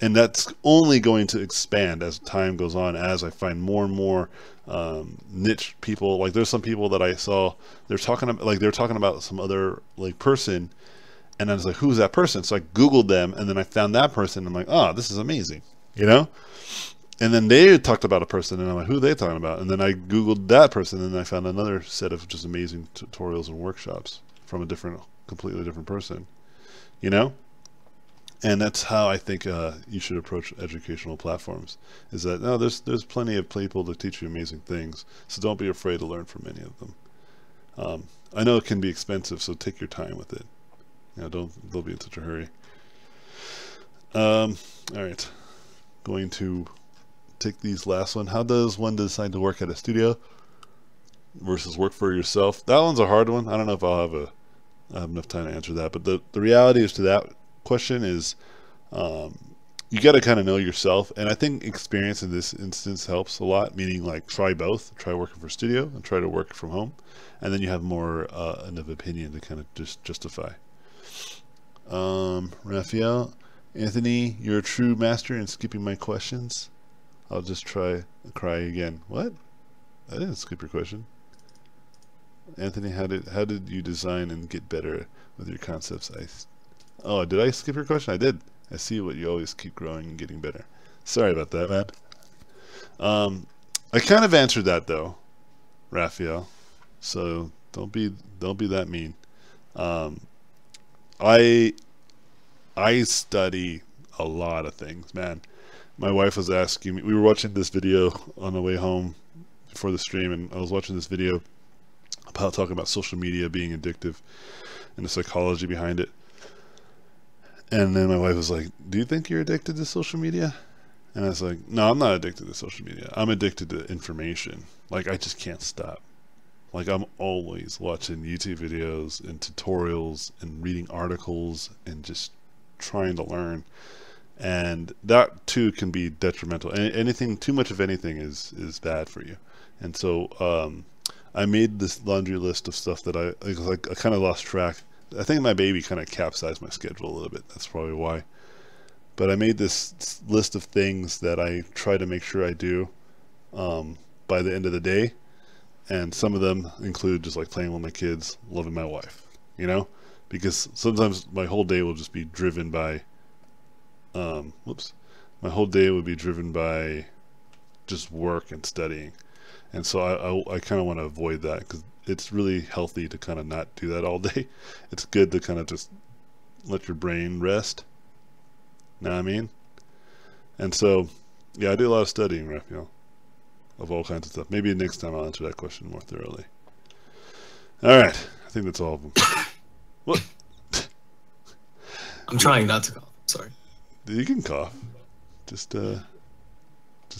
And that's only going to expand as time goes on, as I find more and more niche people. Like there's some people that I saw, they're talking about some other like person, and I was like, who's that person? So I Googled them, and then I found that person. And I'm like, oh, this is amazing, you know? And then they talked about a person, and I'm like, who are they talking about? And then I Googled that person, and I found another set of just amazing tutorials and workshops from a completely different person, you know? And that's how I think you should approach educational platforms, is that, no, there's plenty of people that teach you amazing things, so don't be afraid to learn from any of them. I know it can be expensive, so take your time with it. You know, don't be in such a hurry. All right, going to take these last one. How does one decide to work at a studio? versus work for yourself? That one's a hard one. I don't know if I have enough time to answer that. But the reality is to that question is, you got to kind of know yourself, and I think experience in this instance helps a lot. Meaning, like, try both. Try working for studio and try to work from home, and then you have more of opinion to kind of just justify. Raphael, Anthony, you're a true master in skipping my questions. I'll just cry again. What? I didn't skip your question. Anthony, how did you design and get better with your concepts? Oh, did I skip your question? I did. I see what you always keep growing and getting better. Sorry about that, man. I kind of answered that though, Raphael. So don't be that mean. I study a lot of things, man. My wife was asking me. We were watching this video on the way home before the stream, and I was watching this video about talking about social media being addictive and the psychology behind it. And then my wife was like, "Do you think you're addicted to social media?" And I was like, "No, I'm not addicted to social media. I'm addicted to information. Like, I just can't stop. Like, I'm always watching YouTube videos and tutorials and reading articles and just trying to learn. And that too can be detrimental. Anything, too much of anything is bad for you. And so I made this laundry list of stuff that I kind of lost track. I think my baby kind of capsized my schedule a little bit. That's probably why. But I made this list of things that I try to make sure I do by the end of the day. And some of them include just like playing with my kids, loving my wife, you know? Because sometimes my whole day will just be driven by, my whole day would be driven by just work and studying. And so I kind of want to avoid that because it's really healthy to kind of not do that all day. It's good to kind of just let your brain rest. Know what I mean? And so, yeah, I do a lot of studying, Raphael, of all kinds of stuff. Maybe next time I'll answer that question more thoroughly. All right, I think that's all of them. What? I'm trying not to cough. Sorry. You can cough. Just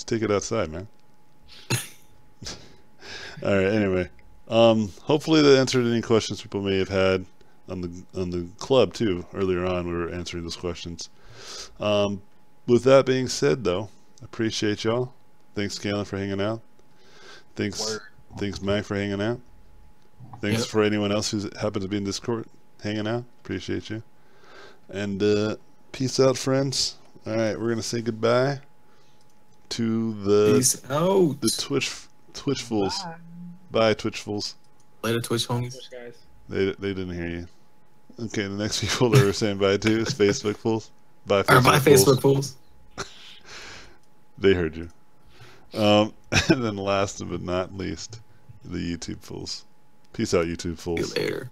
take it outside, man. All right. Anyway, hopefully that answered any questions people may have had on the club too. Earlier on, we were answering those questions. With that being said, though, appreciate y'all. Thanks, Galen, for hanging out. Thanks, Mike, for hanging out. Thanks for anyone else who happens to be in Discord hanging out. Appreciate you. And peace out, friends. All right, we're gonna say goodbye to the Twitch fools. Bye, Twitch fools. Later, Twitch homies. Guys. They didn't hear you. Okay, the next people that we're saying bye to is Facebook fools. Bye, Facebook fools. They heard you. And then last but not least, the YouTube fools. Peace out, YouTube fools. See you later.